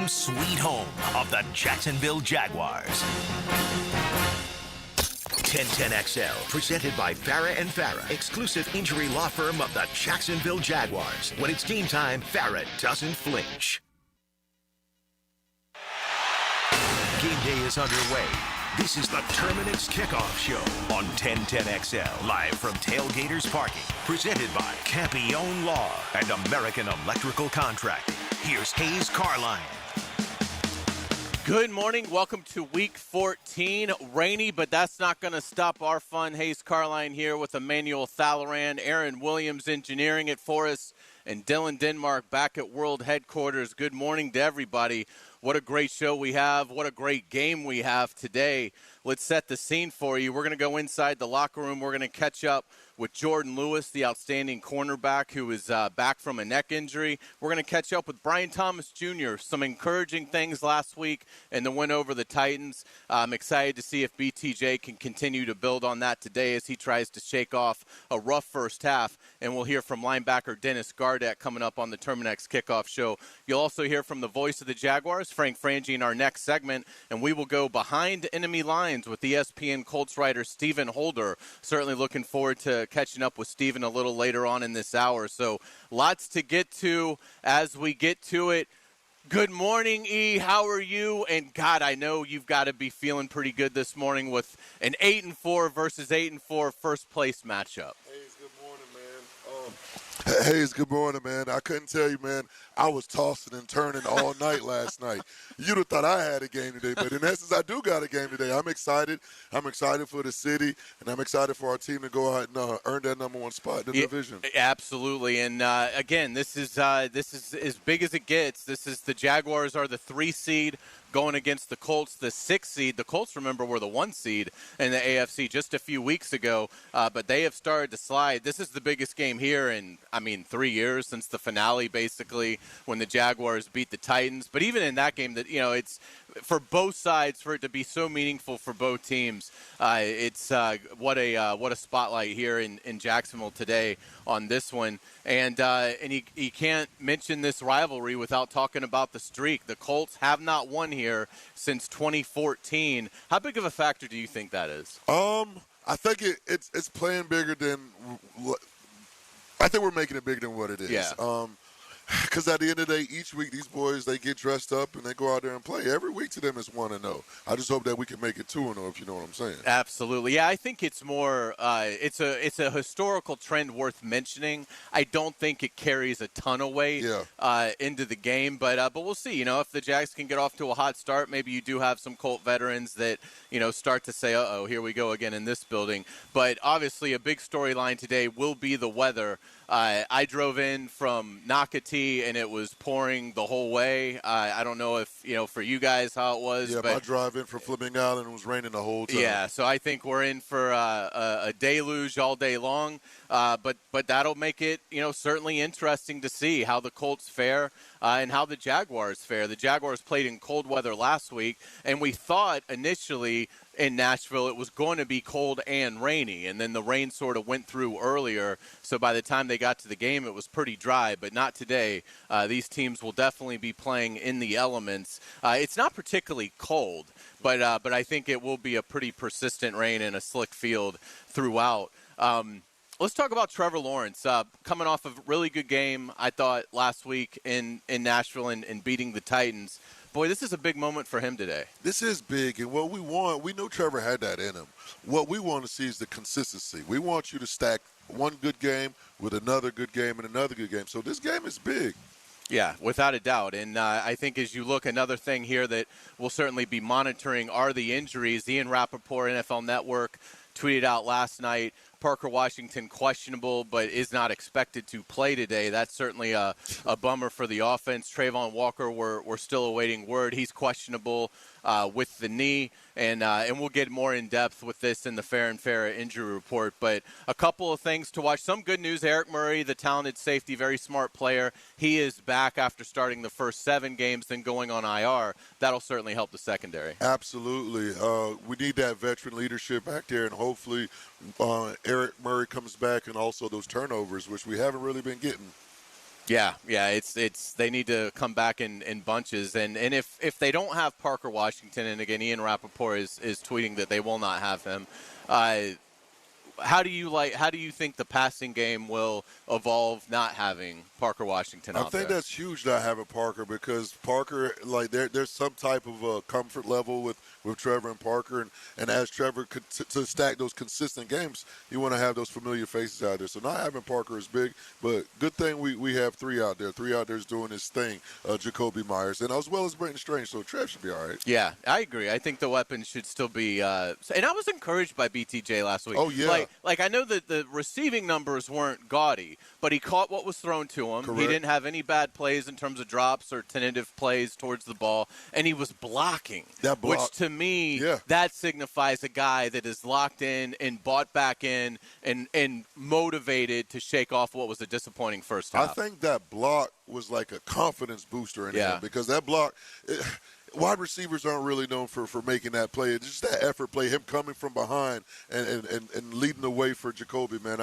home sweet home of the Jacksonville Jaguars. 1010XL, presented by Farah and Farah, exclusive injury law firm of the Jacksonville Jaguars. When it's game time, Farah doesn't flinch. Game day is underway. This is the Terminix Kickoff Show on 1010XL, live from Tailgaters Parking, presented by Campione Law and American Electrical Contracting. Here's Hayes Carline. Good morning. Welcome to Week 14. Rainy, but that's not going to stop our fun. Hayes Carline here with Emmanuel Thalloran, Aaron Williams engineering it for us, and Dylan Denmark back at World Headquarters. Good morning to everybody. What a great show we have. What a great game we have today. Let's set the scene for you. We're going to go inside the locker room. We're going to catch up with Jordan Lewis, the outstanding cornerback who is back from a neck injury. We're going to catch up with Brian Thomas Jr., some encouraging things last week and the win over the Titans. I'm excited to see if BTJ can continue to build on that today as he tries to shake off a rough first half. And we'll hear from linebacker Dennis Gardeck coming up on the Terminix Kickoff Show. You'll also hear from the voice of the Jaguars, Frank Frangie, in our next segment, and we will go behind enemy lines with ESPN Colts writer Stephen Holder. Certainly looking forward to catching up with Stephen a little later on in this hour. So lots to get to as we get to it. Good morning, E. How are you? And God, I know you've got to be feeling pretty good this morning with an 8-4 versus 8-4 first place matchup. Hayes, good morning, man. Hayes, good morning, man. I couldn't tell you, man. I was tossing and turning all night last night. You'd have thought I had a game today, but in essence, I do got a game today. I'm excited. I'm excited for the city, and I'm excited for our team to go out and earn that number one spot in the division. Absolutely, and again, this is as big as it gets. This is the Jaguars are the 3 seed going against the Colts, the 6 seed. The Colts, remember, were the 1 seed in the AFC just a few weeks ago, but they have started to slide. This is the biggest game here in, 3 years since the finale, basically, when the Jaguars beat the Titans. But even in that game, that it's for both sides, for it to be so meaningful for both teams. It's what a spotlight here in Jacksonville today on this one. And you can't mention this rivalry without talking about the streak. The Colts have not won here since 2014. How big of a factor do you think that is? I think it's playing bigger than – I think we're making it bigger than what it is. Yeah. Because at the end of the day, each week these boys, they get dressed up and they go out there and play. Every week to them is 1-0. I just hope that we can make it 2-0, if you know what I'm saying. Absolutely. Yeah, I think it's more it's a historical trend worth mentioning. I don't think it carries a ton of weight into the game, but we'll see. If the Jags can get off to a hot start, maybe you do have some Colt veterans that, start to say, uh-oh, here we go again in this building. But obviously a big storyline today will be the weather. I drove in from Nocatee, and it was pouring the whole way. I don't know if, for you guys how it was. Yeah, but my drive in from Fleming Island, it was raining the whole time. Yeah, so I think we're in for a deluge all day long. But that'll make it, certainly interesting to see how the Colts fare and how the Jaguars fare. The Jaguars played in cold weather last week, and we thought initially in Nashville it was going to be cold and rainy, and then the rain sort of went through earlier. So by the time they got to the game, it was pretty dry, but not today. These teams will definitely be playing in the elements. It's not particularly cold, but I think it will be a pretty persistent rain and a slick field throughout. Let's talk about Trevor Lawrence. Coming off of a really good game, I thought, last week in Nashville and beating the Titans. Boy, this is a big moment for him today. This is big, and what we want, we know Trevor had that in him. What we want to see is the consistency. We want you to stack one good game with another good game and another good game. So this game is big. Yeah, without a doubt. And I think as you look, another thing here that we'll certainly be monitoring are the injuries. Ian Rappaport, NFL Network, tweeted out last night, Parker Washington questionable, but is not expected to play today. That's certainly a bummer for the offense. Trayvon Walker, we're still awaiting word. He's questionable with the knee, and we'll get more in depth with this in the Fair and Fair injury report. But a couple of things to watch. Some good news: Eric Murray, the talented safety, very smart player, he is back after starting the first 7 games, then going on IR. That'll certainly help the secondary. Absolutely. We need that veteran leadership back there, and hopefully Eric Murray comes back, and also those turnovers, which we haven't really been getting. Yeah, it's they need to come back in bunches, and if they don't have Parker Washington, and again Ian Rappaport is tweeting that they will not have him, how do you think the passing game will evolve not having Parker Washington out there? I think that's huge not having Parker, because Parker, like, there's some type of comfort level with Trevor and Parker, and as Trevor to stack those consistent games, you want to have those familiar faces out there. So not having Parker is big, but good thing we have three out there. Three out there is doing his thing, Jacoby Myers, and as well as Brenton Strange, so Trev should be all right. Yeah, I agree. I think the weapons should still be and I was encouraged by BTJ last week. Oh, yeah. Like I know that the receiving numbers weren't gaudy, but he caught what was thrown to him. Correct. He didn't have any bad plays in terms of drops or tentative plays towards the ball, and he was blocking. That block, which to me, yeah, that signifies a guy that is locked in and bought back in and motivated to shake off what was a disappointing first half. I think that block was like a confidence booster in him, because that block wide receivers aren't really known for making that play. It's just that effort play, him coming from behind and leading the way for Jacoby, man.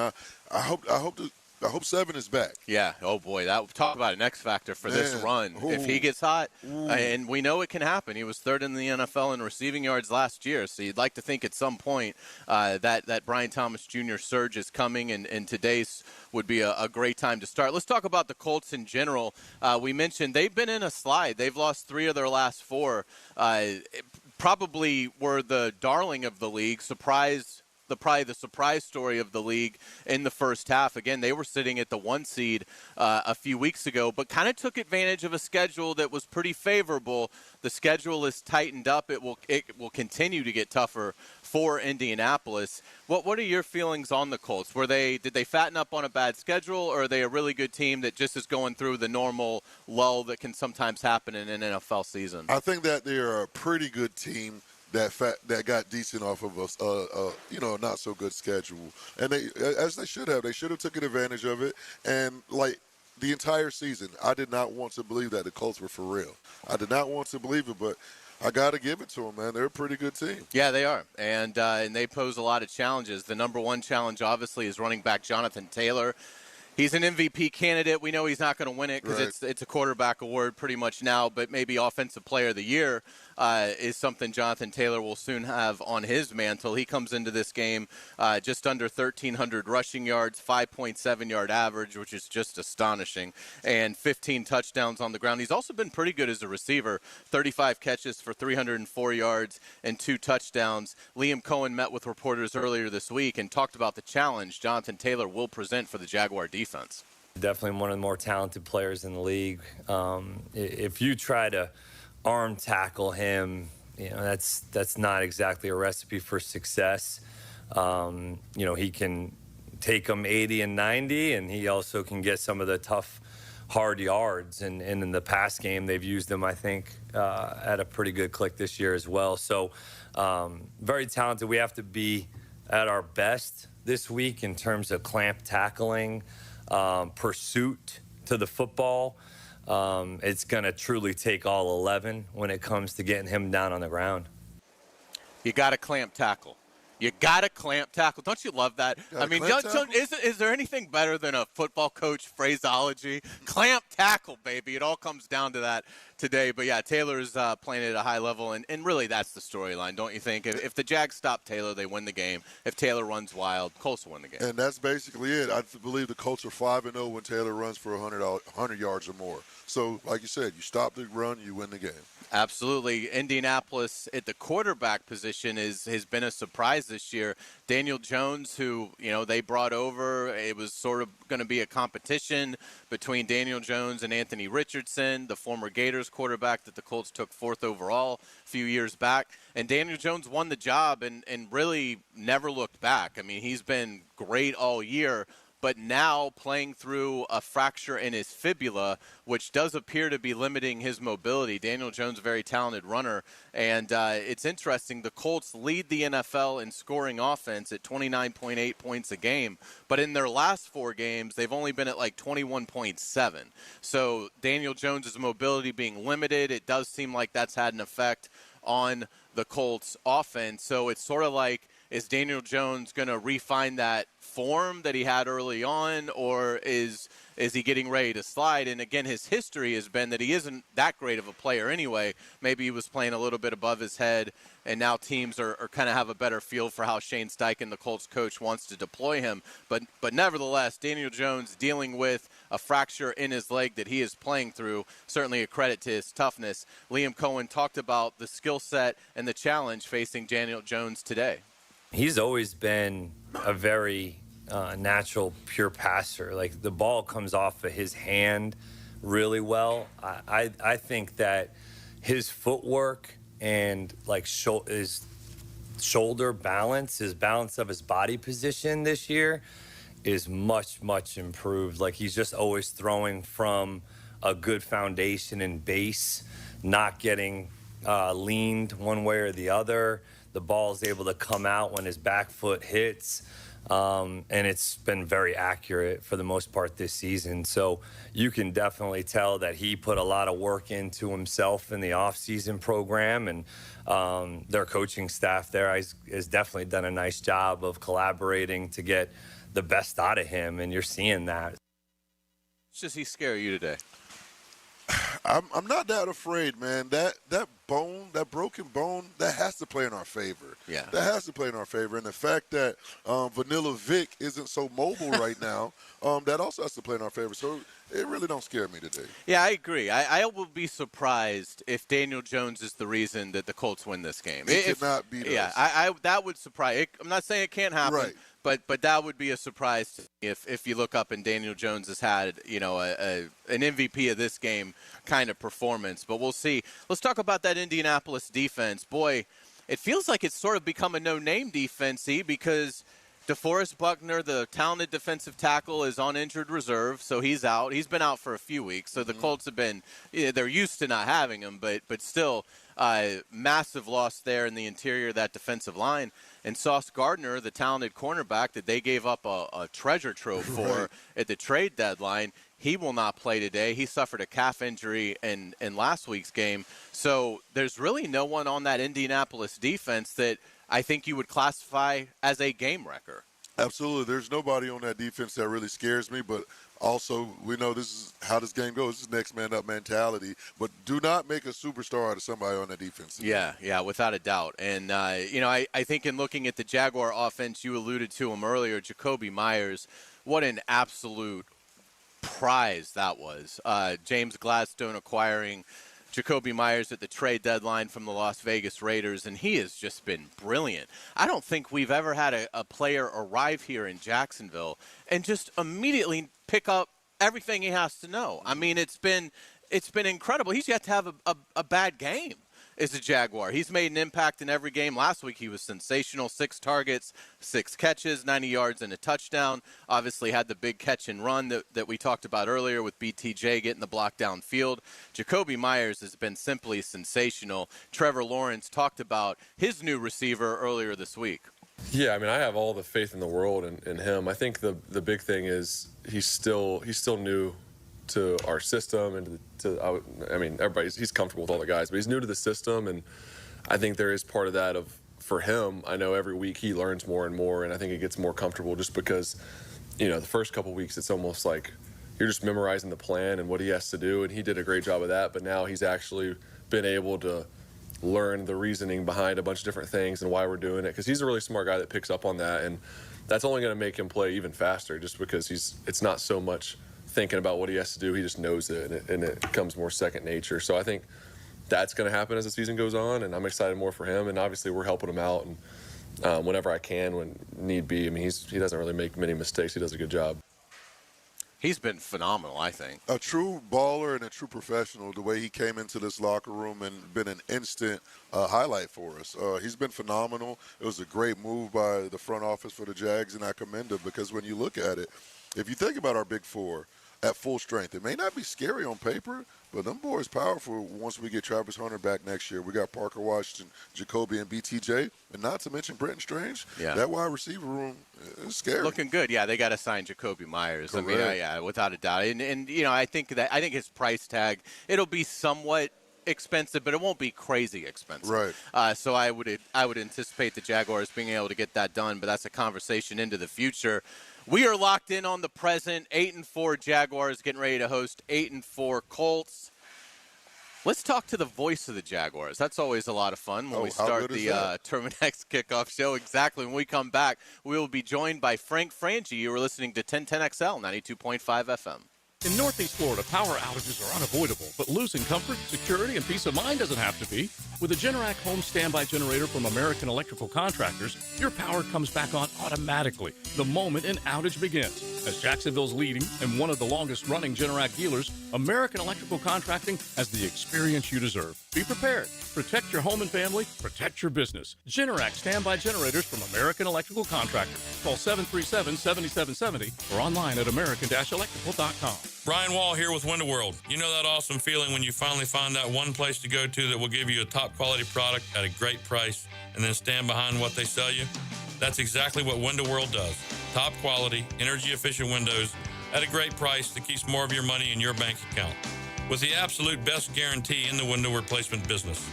I hope 7 is back. Yeah. Oh, boy. Talk about an X factor for this run. Ooh. If he gets hot, and we know it can happen. He was third in the NFL in receiving yards last year, so you'd like to think at some point that Brian Thomas Jr. surge is coming, and today's would be a great time to start. Let's talk about the Colts in general. We mentioned they've been in a slide. They've lost 3 of their last 4. Probably were the darling of the league, probably the surprise story of the league in the first half. Again, they were sitting at the 1 seed a few weeks ago, but kind of took advantage of a schedule that was pretty favorable. The schedule is tightened up. It will continue to get tougher for Indianapolis. What are your feelings on the Colts? Did they fatten up on a bad schedule, or are they a really good team that just is going through the normal lull that can sometimes happen in an NFL season? I think that they are a pretty good team that got decent off of a not so good schedule, and they should have taken advantage of it. And like the entire season, I did not want to believe that the Colts were for real. I did not want to believe it, but I got to give it to them, man. They're a pretty good team. Yeah, they are, and they pose a lot of challenges. The number one challenge, obviously, is running back Jonathan Taylor. He's an MVP candidate. We know he's not going to win it because it's a quarterback award pretty much now, but maybe Offensive Player of the Year is something Jonathan Taylor will soon have on his mantle. He comes into this game just under 1,300 rushing yards, 5.7-yard average, which is just astonishing, and 15 touchdowns on the ground. He's also been pretty good as a receiver, 35 catches for 304 yards and 2 touchdowns. Liam Cohen met with reporters earlier this week and talked about the challenge Jonathan Taylor will present for the Jaguar defense. Definitely one of the more talented players in the league. If you try to arm tackle him, that's not exactly a recipe for success. He can take them 80 and 90, and he also can get some of the tough, hard yards. And in the pass game, they've used him, I think, at a pretty good click this year as well. So very talented. We have to be at our best this week in terms of clamp tackling, pursuit to the football. It's going to truly take all 11 when it comes to getting him down on the ground. You got to clamp tackle. You got to clamp tackle. Don't you love that? I mean, is there anything better than a football coach phraseology? Clamp tackle, baby. It all comes down to that today. But, yeah, Taylor's playing at a high level, and really that's the storyline, don't you think? If the Jags stop Taylor, they win the game. If Taylor runs wild, Colts will win the game. And that's basically it. I believe the Colts are 5-0 when Taylor runs for 100 yards or more. So, like you said, you stop the run, you win the game. Absolutely. Indianapolis at the quarterback position has been a surprise this year. Daniel Jones, who, they brought over, it was sort of going to be a competition between Daniel Jones and Anthony Richardson, the former Gators quarterback that the Colts took 4th overall a few years back. And Daniel Jones won the job and really never looked back. I mean, he's been great all year. But now playing through a fracture in his fibula, which does appear to be limiting his mobility. Daniel Jones, a very talented runner. And it's interesting, the Colts lead the NFL in scoring offense at 29.8 points a game. But in their last 4 games, they've only been at like 21.7. So Daniel Jones' mobility being limited, it does seem like that's had an effect on the Colts offense. So it's sort of like, is Daniel Jones going to refine that form that he had early on, or is is he getting ready to slide? And again, his history has been that he isn't that great of a player anyway. Maybe he was playing a little bit above his head, and now teams are kind of have a better feel for how Shane Steichen, the Colts coach, wants to deploy him. But nevertheless, Daniel Jones dealing with a fracture in his leg that he is playing through, certainly a credit to his toughness. Liam Cohen talked about the skill set and the challenge facing Daniel Jones today. He's always been a very natural, pure passer. Like, the ball comes off of his hand really well. I think that his footwork and his shoulder balance, his balance of his body position this year is much, much improved. Like, he's just always throwing from a good foundation and base, not getting leaned one way or the other. The ball is able to come out when his back foot hits. And it's been very accurate for the most part this season. So you can definitely tell that he put a lot of work into himself in the offseason program, and their coaching staff there has definitely done a nice job of collaborating to get the best out of him, and you're seeing that. Does he scare you today? I'm not that afraid, man. That bone, that broken bone, that has to play in our favor. Yeah. That has to play in our favor. And the fact that Vanilla Vic isn't so mobile right now, that also has to play in our favor. So it really don't scare me today. Yeah, I agree. I will be surprised if Daniel Jones is the reason that the Colts win this game. It cannot beat us. Yeah, that would surprise. I'm not saying it can't happen. Right. But that would be a surprise to me if you look up and Daniel Jones has had, an MVP of this game kind of performance. But we'll see. Let's talk about that Indianapolis defense. Boy, it feels like it's sort of become a no-name defense-y because DeForest Buckner, the talented defensive tackle, is on injured reserve, so he's out. He's been out for a few weeks, so the Colts have been they're used to not having him, but still massive loss there in the interior of that defensive line. And Sauce Gardner, the talented cornerback that they gave up a treasure trove for at the trade deadline, he will not play today. He suffered a calf injury in last week's game. So there's really no one on that Indianapolis defense that I think you would classify as a game wrecker. Absolutely. There's nobody on that defense that really scares me, but also we know this is how this game goes. This is next man up mentality. But do not make a superstar out of somebody on that defense. Yeah, without a doubt. And, I think in looking at the Jaguar offense, you alluded to him earlier, Jacoby Myers, what an absolute prize that was. James Gladstone acquiring Jacoby Myers at the trade deadline from the Las Vegas Raiders, and he has just been brilliant. I don't think we've ever had a player arrive here in Jacksonville and just immediately pick up everything he has to know. I mean, it's been incredible. He's yet to have a bad game as a Jaguar. He's made an impact in every game. Last week he was sensational. 6 targets, 6 catches, 90 yards, and a touchdown. Obviously had the big catch and run that we talked about earlier with BTJ getting the block downfield. Jacoby Myers has been simply sensational. Trevor Lawrence talked about his new receiver earlier this week. Yeah, I mean, I have all the faith in the world in him. I think the big thing is he's still new to our system and he's comfortable with all the guys, but he's new to the system, and I think there is part of that for him. I know every week he learns more and more, and I think he gets more comfortable just because, the first couple weeks it's almost like you're just memorizing the plan and what he has to do, and he did a great job of that, but now he's actually been able to learn the reasoning behind a bunch of different things and why we're doing it, because he's a really smart guy that picks up on that, and that's only going to make him play even faster just because it's not so much thinking about what he has to do. He just knows it, and it becomes more second nature. So I think that's going to happen as the season goes on, and I'm excited more for him. And obviously we're helping him out, and whenever I can, when need be. I mean, he doesn't really make many mistakes. He does a good job. He's been phenomenal, I think. A true baller and a true professional, the way he came into this locker room and been an instant highlight for us. He's been phenomenal. It was a great move by the front office for the Jags, and I commend him because when you look at it, if you think about our big four at full strength, it may not be scary on paper, but them boys powerful once we get Travis Hunter back next year. We got Parker Washington, Jacoby, and BTJ, and not to mention Brenton Strange. Yeah. That wide receiver room is scary. Looking good. Yeah, they got to sign Jacoby Myers. Correct. I mean, yeah, without a doubt. And I think his price tag, it'll be somewhat expensive, but it won't be crazy expensive. Right. So I would anticipate the Jaguars being able to get that done, but that's a conversation into the future. We are locked in on the present. 8-4 Jaguars getting ready to host 8-4 Colts. Let's talk to the voice of the Jaguars. That's always a lot of fun when we start the Terminix Kickoff show. Exactly. When we come back, we will be joined by Frank Frangie. You are listening to 1010XL, 92.5 FM. In Northeast Florida, power outages are unavoidable, but losing comfort, security, and peace of mind doesn't have to be. With a Generac home standby generator from American Electrical Contractors, your power comes back on automatically the moment an outage begins. As Jacksonville's leading and one of the longest-running Generac dealers, American Electrical Contracting has the experience you deserve. Be prepared. Protect your home and family. Protect your business. Generac standby generators from American Electrical Contractors. Call 737-7770 or online at american-electrical.com. Brian Wall here with Window World. You know that awesome feeling when you finally find that one place to go to that will give you a top quality product at a great price and then stand behind what they sell you? That's exactly what Window World does. Top quality, energy efficient windows at a great price that keeps more of your money in your bank account. With the absolute best guarantee in the window replacement business.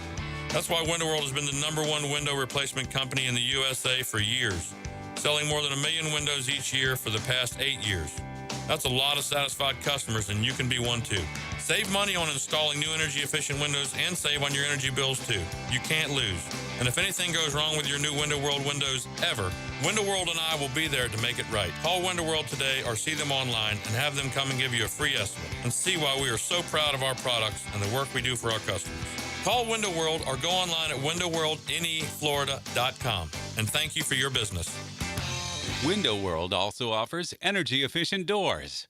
That's why Window World has been the #1 window replacement company in the USA for years, selling more than 1 million windows each year for the past 8 years. That's a lot of satisfied customers, and you can be one too. Save money on installing new energy-efficient windows and save on your energy bills too. You can't lose. And if anything goes wrong with your new Window World windows ever, Window World and I will be there to make it right. Call Window World today or see them online and have them come and give you a free estimate and see why we are so proud of our products and the work we do for our customers. Call Window World or go online at windowworldneflorida.com. And thank you for your business. Window World also offers energy-efficient doors.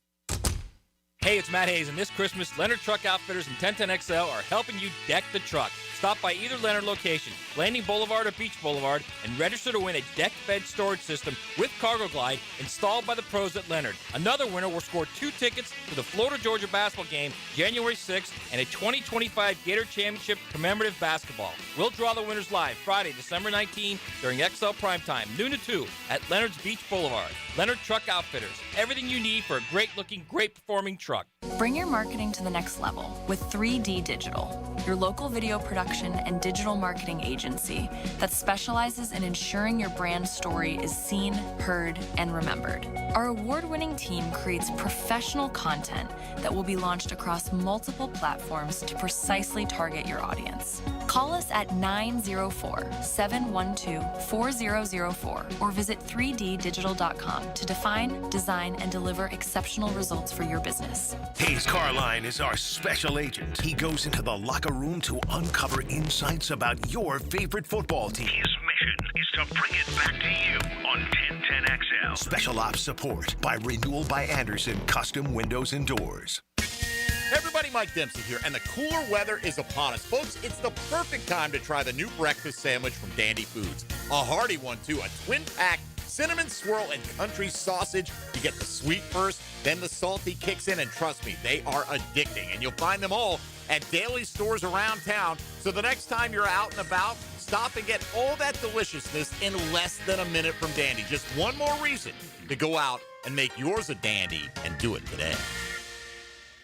Hey, it's Matt Hayes, and this Christmas, Leonard Truck Outfitters and 1010XL are helping you deck the truck. Stop by either Leonard location, Landing Boulevard or Beach Boulevard, and register to win a deck bed storage system with Cargo Glide installed by the pros at Leonard. Another winner will score 2 tickets to the Florida-Georgia basketball game January 6th and a 2025 Gator Championship commemorative basketball. We'll draw the winners live Friday, December 19 during XL Primetime, noon to 2 at Leonard's Beach Boulevard. Leonard Truck Outfitters, everything you need for a great-looking, great-performing truck. Bring your marketing to the next level with 3D Digital, your local video production and digital marketing agency that specializes in ensuring your brand story is seen, heard, and remembered. Our award-winning team creates professional content that will be launched across multiple platforms to precisely target your audience. Call us at 904-712-4004 or visit 3ddigital.com to define, design, and deliver exceptional results for your business. Hayes Carline is our special agent. He goes into the locker room to uncover insights about your favorite football team. His mission is to bring it back to you on 1010XL. Special Ops support by Renewal by Anderson Custom Windows and Doors. Hey everybody, Mike Dempsey here, and the cooler weather is upon us. Folks, it's the perfect time to try the new breakfast sandwich from Dandy Foods. A hearty one, too. A twin-pack cinnamon swirl and country sausage. You get the sweet first, then the salty kicks in, and trust me, they are addicting. And you'll find them all at daily stores around town. So the next time you're out and about, stop and get all that deliciousness in less than a minute from Dandy. Just one more reason to go out and make yours a dandy, and do it today.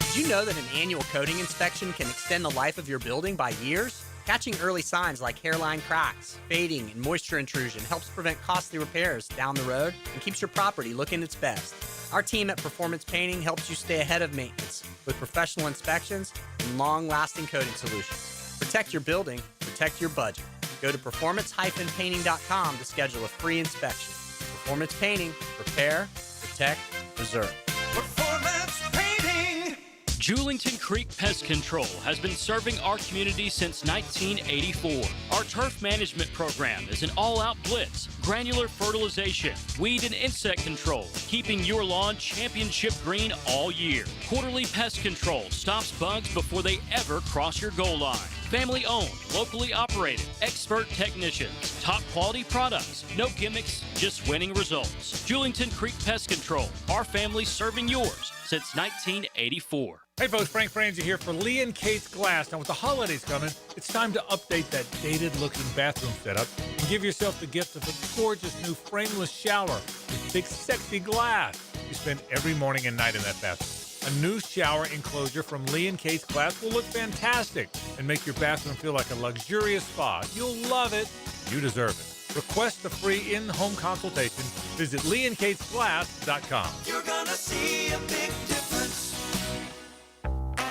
Did you know that an annual coating inspection can extend the life of your building by years? Catching early signs like hairline cracks, fading, and moisture intrusion helps prevent costly repairs down the road and keeps your property looking its best. Our team at Performance Painting helps you stay ahead of maintenance with professional inspections and long-lasting coating solutions. Protect your building, protect your budget. Go to performance-painting.com to schedule a free inspection. Performance Painting, repair, protect, preserve. Performance Painting! Julington Creek Pest Control has been serving our community since 1984. Our turf management program is an all-out blitz, granular fertilization, weed and insect control, keeping your lawn championship green all year. Quarterly pest control stops bugs before they ever cross your goal line. Family-owned, locally operated, expert technicians, top-quality products, no gimmicks, just winning results. Julington Creek Pest Control, our family serving yours since 1984. Hey folks, Frank Frangie here for Lee & Kate's Glass. Now with the holidays coming, it's time to update that dated-looking bathroom setup and give yourself the gift of a gorgeous new frameless shower with big, sexy glass you spend every morning and night in that bathroom. A new shower enclosure from Lee & Kate's Glass will look fantastic and make your bathroom feel like a luxurious spa. You'll love it. You deserve it. Request a free in-home consultation. Visit leeandkatesglass.com. You're gonna see a big difference.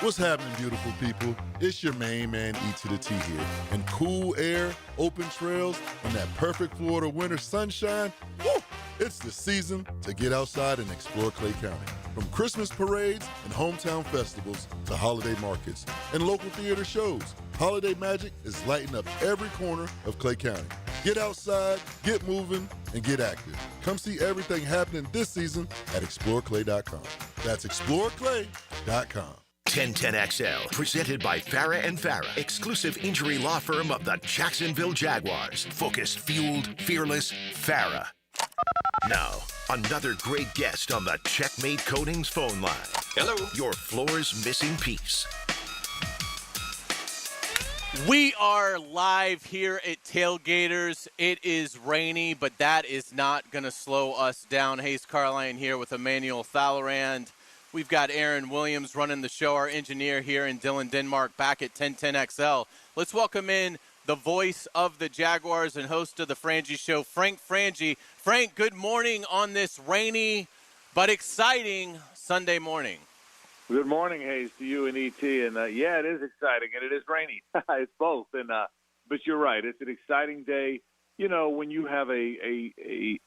What's happening, beautiful people? It's your main man, E to the T here. And cool air, open trails, and that perfect Florida winter sunshine, woo! It's the season to get outside and explore Clay County. From Christmas parades and hometown festivals to holiday markets and local theater shows, holiday magic is lighting up every corner of Clay County. Get outside, get moving, and get active. Come see everything happening this season at exploreclay.com. That's exploreclay.com. 1010XL, presented by Farah and Farah, exclusive injury law firm of the Jacksonville Jaguars. Focused, fueled, fearless, Farah. Now, another great guest on the Checkmate Coatings phone line. Hello. Your floor's missing piece. We are live here at Tailgaters. It is rainy, but that is not going to slow us down. Hayes Carline here with Emmanuel Thallerand. We've got Aaron Williams running the show, our engineer here, and Dylan Denmark back at 1010XL. Let's welcome in the voice of the Jaguars and host of the Frangie Show, Frank Frangie. Frank, good morning on this rainy but exciting Sunday morning. Good morning, Hayes, to you and ET. And, yeah, it is exciting, and it is rainy. It's both. And but you're right. It's an exciting day. You know, when you have a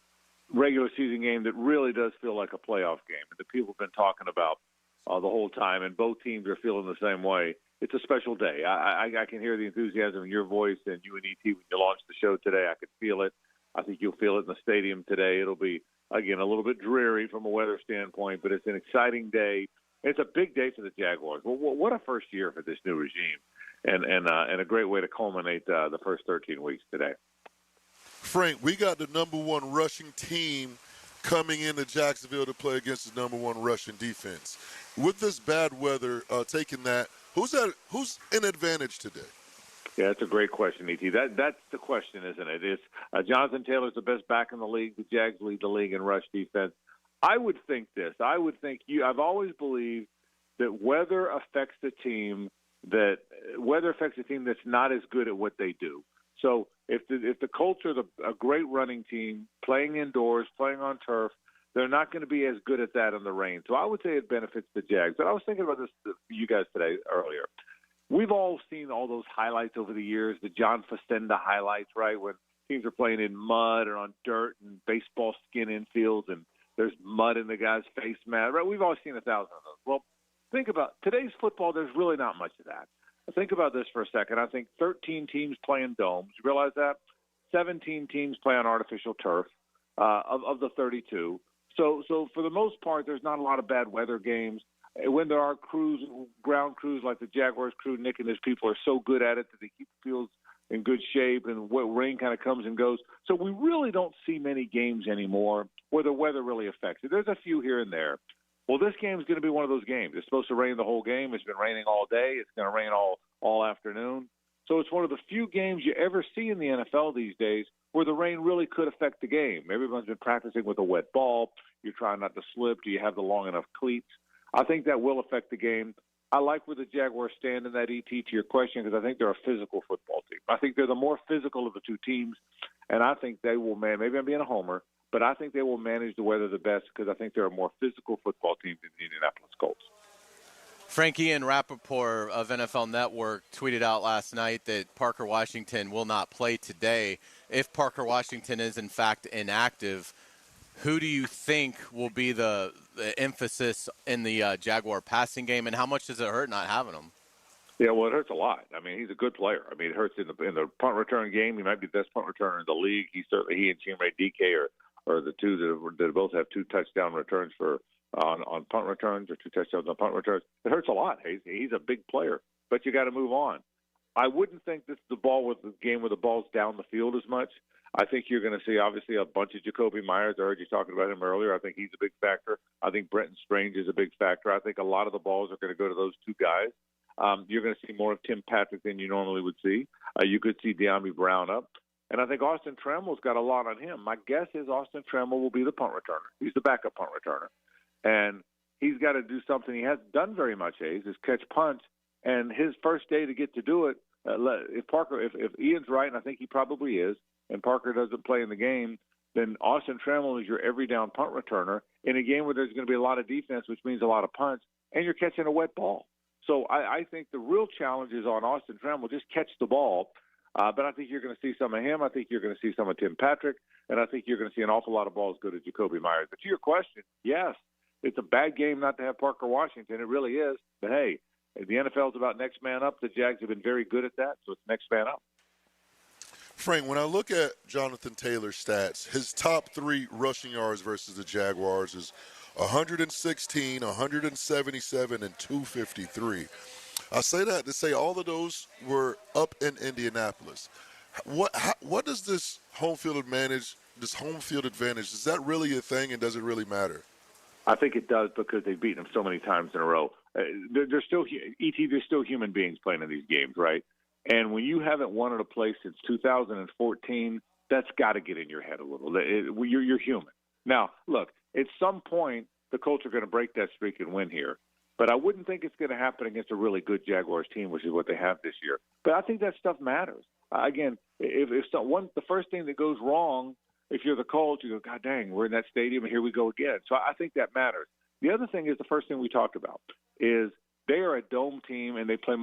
regular season game that really does feel like a playoff game, and that people have been talking about the whole time, and both teams are feeling the same way. It's a special day. I can hear the enthusiasm in your voice and you and ET when you launched the show today. I could feel it. I think you'll feel it in the stadium today. It'll be, again, a little bit dreary from a weather standpoint, but it's an exciting day. It's a big day for the Jaguars. Well, what a first year for this new regime, and a great way to culminate the first 13 weeks today. Frank, we got the number one rushing team coming into Jacksonville to play against the number one rushing defense. With this bad weather, taking that, who's in advantage today? Yeah, that's a great question, E.T. That's the question, isn't it? It's Jonathan Taylor's the best back in the league. The Jags lead the league in rush defense. I would think this. I've always believed that weather affects the team that's not as good at what they do. So if the Colts are a great running team, playing indoors, playing on turf, they're not going to be as good at that in the rain. So I would say it benefits the Jags. But I was thinking about this for you guys today earlier. We've all seen all those highlights over the years, the John Facenda highlights, right, when teams are playing in mud or on dirt and baseball skin infields and there's mud in the guy's face mask. Right? We've all seen 1,000 of those. Well, think about today's football. There's really not much of that. Think about this for a second. I think 13 teams play in domes. You realize that? 17 teams play on artificial turf of the 32. So for the most part, there's not a lot of bad weather games. When there are ground crews like the Jaguars crew, Nick and his people are so good at it that they keep the fields in good shape, and rain kind of comes and goes. So we really don't see many games anymore where the weather really affects it. There's a few here and there. Well, this game is going to be one of those games. It's supposed to rain the whole game. It's been raining all day. It's going to rain all afternoon. So it's one of the few games you ever see in the NFL these days where the rain really could affect the game. Everyone's been practicing with a wet ball. You're trying not to slip. Do you have the long enough cleats? I think that will affect the game. I like where the Jaguars stand in that, ET, to your question, because I think they're a physical football team. I think they're the more physical of the two teams, and I think they will, maybe I'm being a homer, but I think they will manage the weather the best because I think they're a more physical football team than the Indianapolis Colts. Frankie and Rappaport of NFL Network tweeted out last night that Parker Washington will not play today. If Parker Washington is, in fact, inactive, who do you think will be the emphasis in the Jaguar passing game, and how much does it hurt not having him? Yeah, well, it hurts a lot. I mean, he's a good player. I mean, it hurts in the punt return game. He might be the best punt returner in the league. He and Chimere DK are the two that both have 2 touchdown returns on punt returns, or 2 touchdowns on punt returns. It hurts a lot. He's a big player, but you got to move on. I wouldn't think this is the game where the ball's down the field as much. I think you're going to see, obviously, a bunch of Jacoby Myers. I heard you talking about him earlier. I think he's a big factor. I think Brenton Strange is a big factor. I think a lot of the balls are going to go to those 2 guys. You're going to see more of Tim Patrick than you normally would see. You could see De'Ami Brown up. And I think Austin Tremmell's got a lot on him. My guess is Austin Tremmell will be the punt returner. He's the backup punt returner. And he's got to do something he hasn't done very much, is catch punts. And his first day to get to do it, if Ian's right, and I think he probably is, and Parker doesn't play in the game, then Austin Trammell is your every down punt returner in a game where there's going to be a lot of defense, which means a lot of punts, and you're catching a wet ball. So I think the real challenge is on Austin Trammell, just catch the ball. But I think you're going to see some of him. I think you're going to see some of Tim Patrick, and I think you're going to see an awful lot of balls go to Jacoby Myers. But to your question, yes, it's a bad game not to have Parker Washington. It really is. But, hey, the NFL is about next man up. The Jags have been very good at that, so it's next man up. Frank, when I look at Jonathan Taylor's stats, his top 3 rushing yards versus the Jaguars is 116, 177, and 253. I say that to say all of those were up in Indianapolis. What does this home field advantage, is that really a thing, and does it really matter? I think it does because they've beaten them so many times in a row. They're still they're still human beings playing in these games, right? And when you haven't won at a place since 2014, that's got to get in your head a little. You're human. Now, look, at some point, the Colts are going to break that streak and win here. But I wouldn't think it's going to happen against a really good Jaguars team, which is what they have this year. But I think that stuff matters. Again, if the first thing that goes wrong, if you're the Colts, you go, God dang, we're in that stadium, and here we go again. So I think that matters. The other thing is the first thing we talked about is they are a dome team, and they play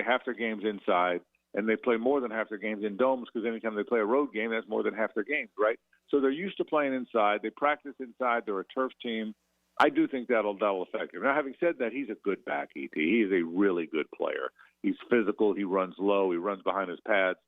half their games inside, and they play more than half their games in domes because anytime they play a road game, that's more than half their games, right? So they're used to playing inside. They practice inside. They're a turf team. I do think that'll affect him. Now, having said that, he's a good back, E.T. He is a really good player. He's physical. He runs low. He runs behind his pads.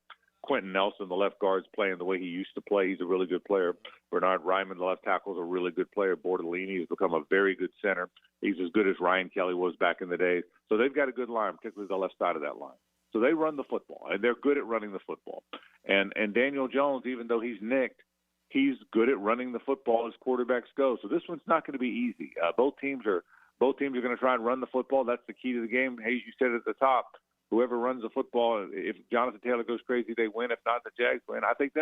Quentin Nelson, the left guard's playing the way he used to play. He's a really good player. Bernard Ryman, the left tackle, is a really good player. Bortolini has become a very good center. He's as good as Ryan Kelly was back in the day. So they've got a good line, particularly the left side of that line. So they run the football, and they're good at running the football. And Daniel Jones, even though he's nicked, he's good at running the football as quarterbacks go. So this one's not going to be easy. Both teams are going to try and run the football. That's the key to the game. Hayes, you said it at the top. Whoever runs the football, if Jonathan Taylor goes crazy, they win. If not, the Jags win. I think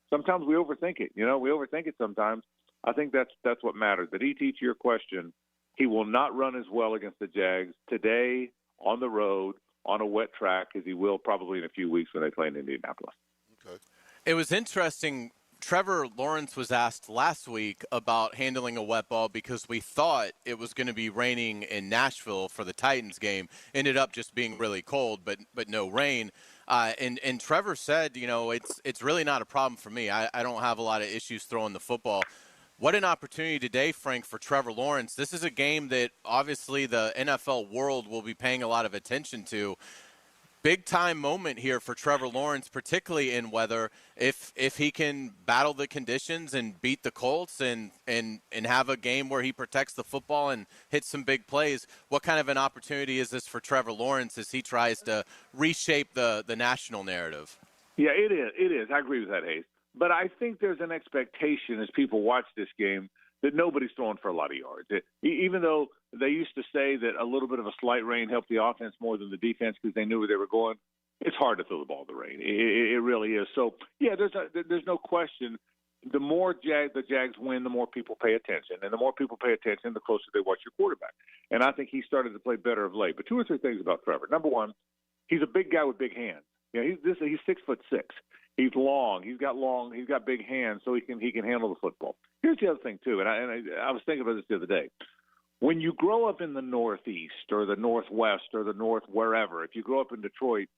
sometimes we overthink it. We overthink it sometimes. I think that's what matters. But E.T., to your question, he will not run as well against the Jags today on the road on a wet track as he will probably in a few weeks when they play in Indianapolis. Okay. It was interesting. Trevor Lawrence was asked last week about handling a wet ball because we thought it was going to be raining in Nashville for the Titans game. Ended up just being really cold, but no rain. And Trevor said, it's really not a problem for me. I don't have a lot of issues throwing the football. What an opportunity today, Frank, for Trevor Lawrence. This is a game that obviously the NFL world will be paying a lot of attention to. Big-time moment here for Trevor Lawrence, particularly in weather. If he can battle the conditions and beat the Colts and have a game where he protects the football and hits some big plays, what kind of an opportunity is this for Trevor Lawrence as he tries to reshape the national narrative? Yeah, it is. It is. I agree with that, Hayes. But I think there's an expectation as people watch this game that nobody's throwing for a lot of yards. Even though they used to say that a little bit of a slight rain helped the offense more than the defense because they knew where they were going, it's hard to throw the ball in the rain. It really is. So, yeah, there's no question. The more the Jags win, the more people pay attention. And the more people pay attention, the closer they watch your quarterback. And I think he started to play better of late. But 2 or 3 things about Trevor. Number one, he's a big guy with big hands. He's 6'6". He's long. He's got big hands, so he can handle the football. Here's the other thing too, and I was thinking about this the other day. When you grow up in the Northeast or the Northwest or the North wherever, if you grow up in Detroit,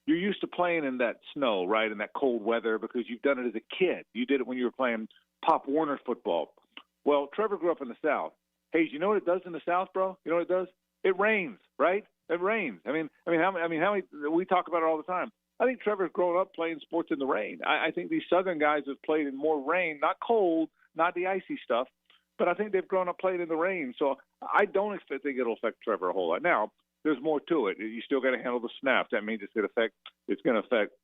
you're used to playing in that snow, right, in that cold weather because you've done it as a kid. You did it when you were playing Pop Warner football. Well, Trevor grew up in the South. Hey, you know what it does in the South, bro? You know what it does? It rains, right? It rains. I mean, how many? We talk about it all the time. I think Trevor's grown up playing sports in the rain. I think these Southern guys have played in more rain, not cold, not the icy stuff, but I think they've grown up playing in the rain. So I don't think it'll affect Trevor a whole lot. Now, there's more to it. You still got to handle the snaps. That means it's going to affect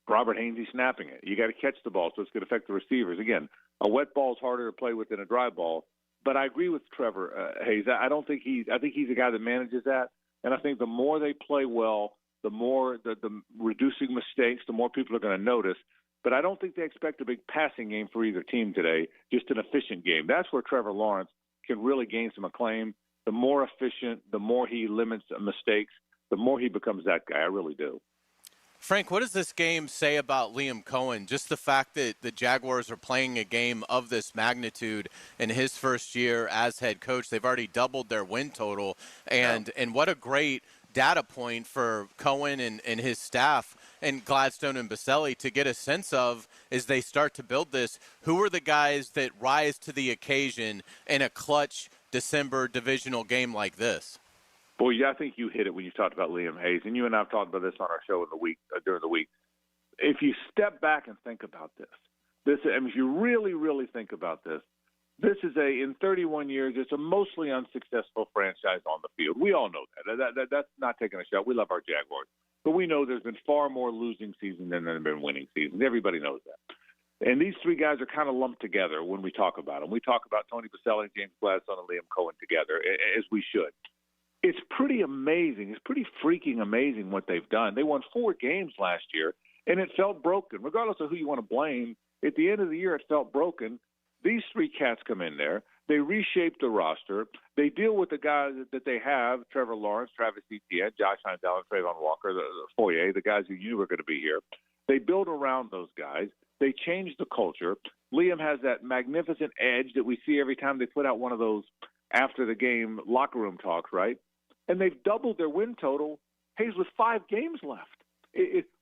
Robert Hainsey snapping it. You got to catch the ball, so it's going to affect the receivers. Again, a wet ball is harder to play with than a dry ball. But I agree with Trevor Hayes. I think he's a guy that manages that, and I think the more they play well, the more the reducing mistakes, the more people are going to notice. But I don't think they expect a big passing game for either team today, just an efficient game. That's where Trevor Lawrence can really gain some acclaim. The more efficient, the more he limits mistakes, the more he becomes that guy. I really do. Frank, what does this game say about Liam Cohen? Just the fact that the Jaguars are playing a game of this magnitude in his first year as head coach. They've already doubled their win total. And what a great data point for Cohen and his staff and Gladstone and Baselli to get a sense of as they start to build this, who are the guys that rise to the occasion in a clutch December divisional game like this? Boy, yeah, I think you hit it when you talked about Liam Hayes, and you and I have talked about this on our show in the week during the week. If you step back and think about this, if you really, really think about this, this is in 31 years, it's a mostly unsuccessful franchise on the field. We all know that. That's not taking a shot. We love our Jaguars, but we know there's been far more losing seasons than there have been winning seasons. Everybody knows that. And these three guys are kind of lumped together when we talk about them. We talk about Tony Baselli, James Gladstone, and Liam Cohen together, as we should. It's pretty amazing. It's pretty freaking amazing what they've done. They won 4 games last year, and it felt broken. Regardless of who you want to blame, at the end of the year, it felt broken. These three cats come in there. They reshape the roster. They deal with the guys that they have, Trevor Lawrence, Travis Etienne, Josh Heindel, and Trayvon Walker, the Foyer, the guys who you knew were going to be here. They build around those guys. They change the culture. Liam has that magnificent edge that we see every time they put out one of those after-the-game locker room talks, right? And they've doubled their win total, Hayes, with 5 games left.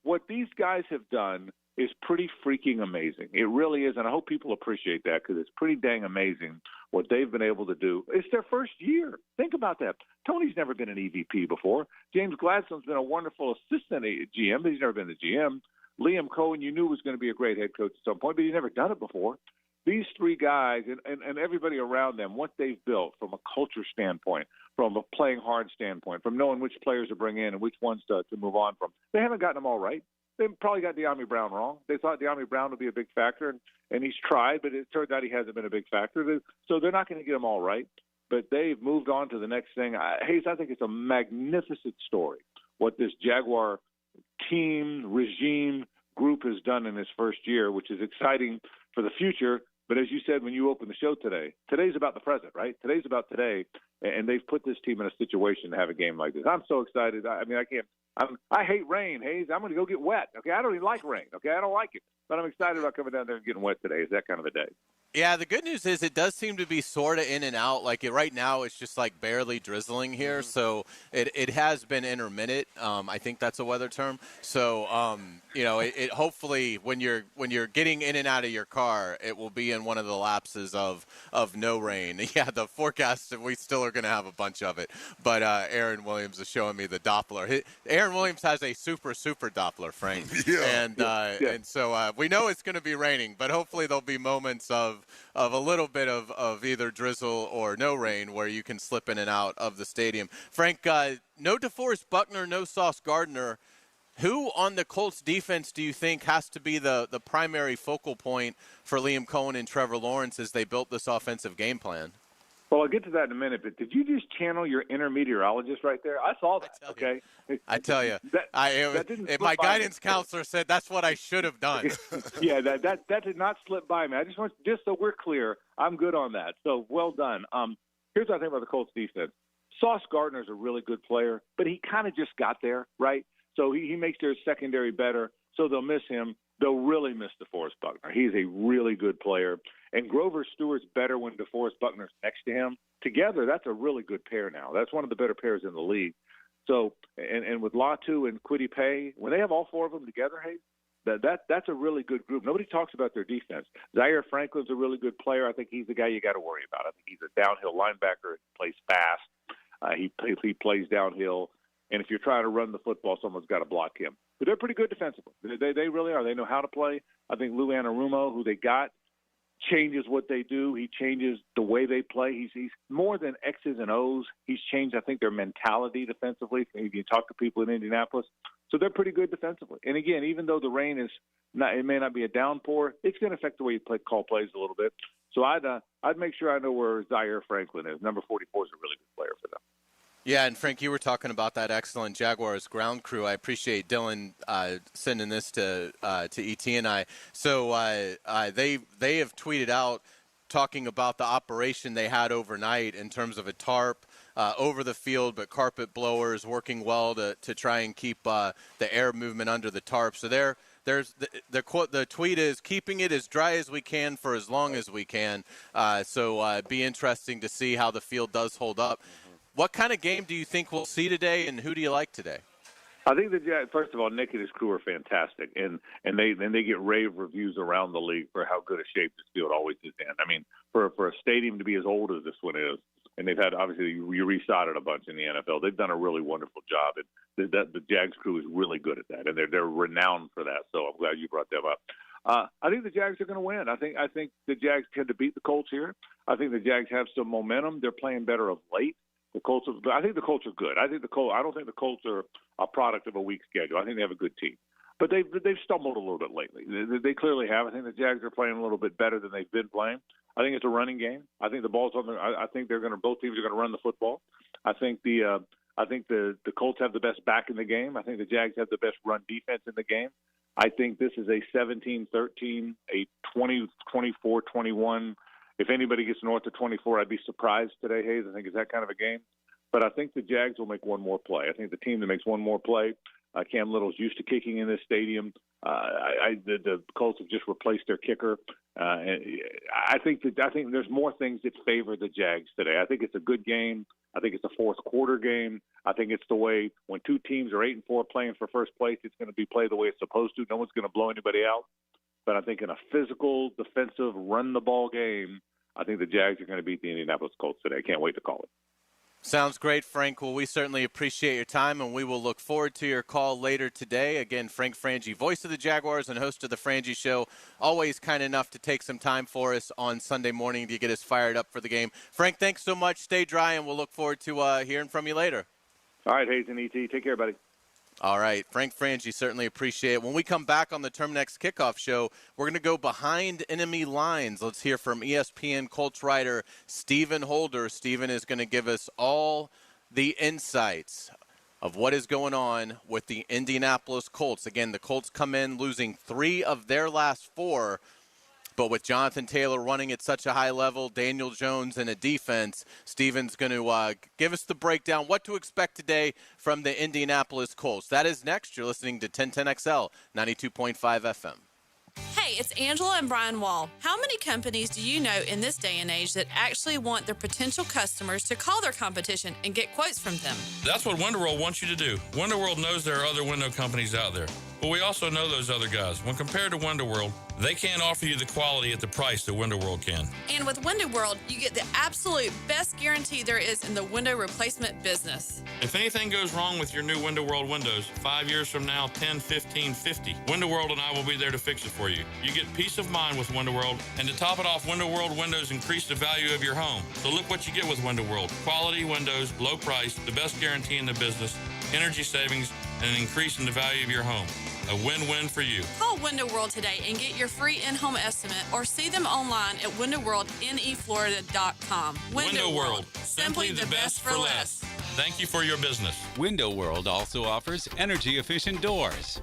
What these guys have done is pretty freaking amazing. It really is, and I hope people appreciate that because it's pretty dang amazing what they've been able to do. It's their first year. Think about that. Tony's never been an EVP before. James Gladstone's been a wonderful assistant GM, but he's never been the GM. Liam Cohen, you knew was going to be a great head coach at some point, but he's never done it before. These three guys and everybody around them, what they've built from a culture standpoint, from a playing hard standpoint, from knowing which players to bring in and which ones to move on from, they haven't gotten them all right. They probably got De'Ami Brown wrong. They thought De'Ami Brown would be a big factor, and he's tried, but it turns out he hasn't been a big factor. So they're not going to get them all right, but they've moved on to the next thing. Hayes, I think it's a magnificent story, what this Jaguar team, regime, group has done in his first year, which is exciting for the future. But as you said when you opened the show today, today's about the present, right? Today's about today, and they've put this team in a situation to have a game like this. I'm so excited. I mean, I hate rain, Hayes. I'm going to go get wet. Okay, I don't even like rain. Okay, I don't like it, but I'm excited about coming down there and getting wet today. It's that kind of a day. Yeah, the good news is it does seem to be sort of in and out. Like right now, it's just like barely drizzling here, so it has been intermittent. I think that's a weather term. So it hopefully when you're getting in and out of your car, it will be in one of the lapses of no rain. Yeah, the forecast we still are going to have a bunch of it. But Aaron Williams is showing me the Doppler. Aaron Williams has a super Doppler, Frank. And so we know it's going to be raining, but hopefully there'll be moments of a little bit of either drizzle or no rain where you can slip in and out of the stadium. Frank, no DeForest Buckner, no Sauce Gardner. Who on the Colts defense do you think has to be the primary focal point for Liam Cohen and Trevor Lawrence as they built this offensive game plan? Well, I'll get to that in a minute, but did you just channel your inner meteorologist right there? I saw that, okay? I tell you, my guidance counselor said that's what I should have done. Yeah, that did not slip by me. I just so we're clear, I'm good on that. So well done. Here's what I think about the Colts defense. Sauce Gardner's a really good player, but he kind of just got there, right? So he makes their secondary better, so they'll miss him. They'll really miss DeForest Buckner. He's a really good player. And Grover Stewart's better when DeForest Buckner's next to him. Together, that's a really good pair now. That's one of the better pairs in the league. So, and with Latu and Kwity Paye, when they have all 4 of them together, hey, that's a really good group. Nobody talks about their defense. Zaire Franklin's a really good player. I think he's the guy you got to worry about. I think he's a downhill linebacker. He plays fast. He plays downhill. And if you're trying to run the football, someone's got to block him. But they're pretty good defensively. They really are. They know how to play. I think Lou Anarumo, who they got, changes what they do. He changes the way they play. He's more than X's and O's. He's changed, I think, their mentality defensively. You talk to people in Indianapolis. So they're pretty good defensively. And, again, even though the rain it may not be a downpour, it's going to affect the way you call plays a little bit. So I'd make sure I know where Zaire Franklin is. Number 44 is a really good player for them. Yeah, and Frank, you were talking about that excellent Jaguars ground crew. I appreciate Dylan sending this to ET and I. So they have tweeted out talking about the operation they had overnight in terms of a tarp, over the field, but carpet blowers working well to try and keep the air movement under the tarp. So the tweet is keeping it as dry as we can for as long as we can. So be interesting to see how the field does hold up. What kind of game do you think we'll see today, and who do you like today? I think the Jags, first of all, Nick and his crew are fantastic, and they get rave reviews around the league for how good a shape this field always is in. I mean, for a stadium to be as old as this one is, and they've had, obviously, you resod it a bunch in the NFL. They've done a really wonderful job, and the Jags crew is really good at that, and they're renowned for that. So I'm glad you brought them up. I think the Jags are going to win. I think the Jags tend to beat the Colts here. I think the Jags have some momentum. They're playing better of late. I think the Colts are good. I don't think the Colts are a product of a weak schedule. I think they have a good team, but they've stumbled a little bit lately. They clearly have. I think the Jags are playing a little bit better than they've been playing. I think it's a running game. I think the ball's on. I think both teams are going to run the football. I think the Colts have the best back in the game. I think the Jags have the best run defense in the game. I think this is a 17-13, a 20-24-21. If anybody gets north of 24, I'd be surprised today, Hayes. I think it's that kind of a game. But I think the Jags will make one more play. I think the team that makes one more play, Cam Little's used to kicking in this stadium. The Colts have just replaced their kicker. And I think there's more things that favor the Jags today. I think it's a good game. I think it's a fourth quarter game. I think it's the way when two teams are 8-4 playing for first place, it's going to be played the way it's supposed to. No one's going to blow anybody out. But I think in a physical, defensive, run-the-ball game, I think the Jags are going to beat the Indianapolis Colts today. I can't wait to call it. Sounds great, Frank. Well, we certainly appreciate your time, and we will look forward to your call later today. Again, Frank Frangie, voice of the Jaguars and host of The Frangie Show, always kind enough to take some time for us on Sunday morning to get us fired up for the game. Frank, thanks so much. Stay dry, and we'll look forward to hearing from you later. All right, Hayes and E.T., take care, buddy. All right, Frank Frangie, certainly appreciate it. When we come back on the Terminix Kickoff Show, we're going to go behind enemy lines. Let's hear from ESPN Colts writer Stephen Holder. Stephen is going to give us all the insights of what is going on with the Indianapolis Colts. Again, the Colts come in losing 3 of their last 4, but with Jonathan Taylor running at such a high level, Daniel Jones in a defense, Steven's going to give us the breakdown, what to expect today from the Indianapolis Colts. That is next. You're listening to 1010XL, 92.5 FM. Hey, it's Angela and Brian Wall. How many companies do you know in this day and age that actually want their potential customers to call their competition and get quotes from them? That's what WindoWorld wants you to do. WindoWorld knows there are other window companies out there, but we also know those other guys. When compared to WindoWorld, they can't offer you the quality at the price that WindoWorld can. And with WindoWorld, you get the absolute best guarantee there is in the window replacement business. If anything goes wrong with your new WindoWorld windows, 5 years from now, 10, 15, 50, WindoWorld and I will be there to fix it for you. You get peace of mind with WindoWorld, and to top it off, WindoWorld windows increase the value of your home. So look what you get with WindoWorld. Quality windows, low price, the best guarantee in the business, energy savings, and an increase in the value of your home. A win-win for you. Call WindowWorld today and get your free in-home estimate or see them online at windowworldneflorida.com. WindoWorld, simply the best for less. Thank you for your business. WindoWorld also offers energy-efficient doors.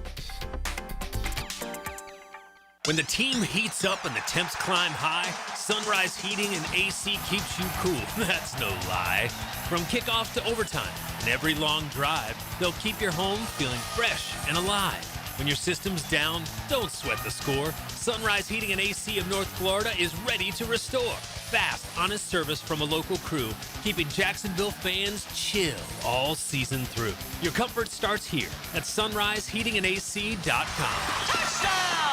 When the team heats up and the temps climb high, Sunrise Heating and AC keeps you cool. That's no lie. From kickoff to overtime and every long drive, they'll keep your home feeling fresh and alive. When your system's down, don't sweat the score. Sunrise Heating and AC of North Florida is ready to restore. Fast, honest service from a local crew, keeping Jacksonville fans chill all season through. Your comfort starts here at sunriseheatingandac.com. Touchdown!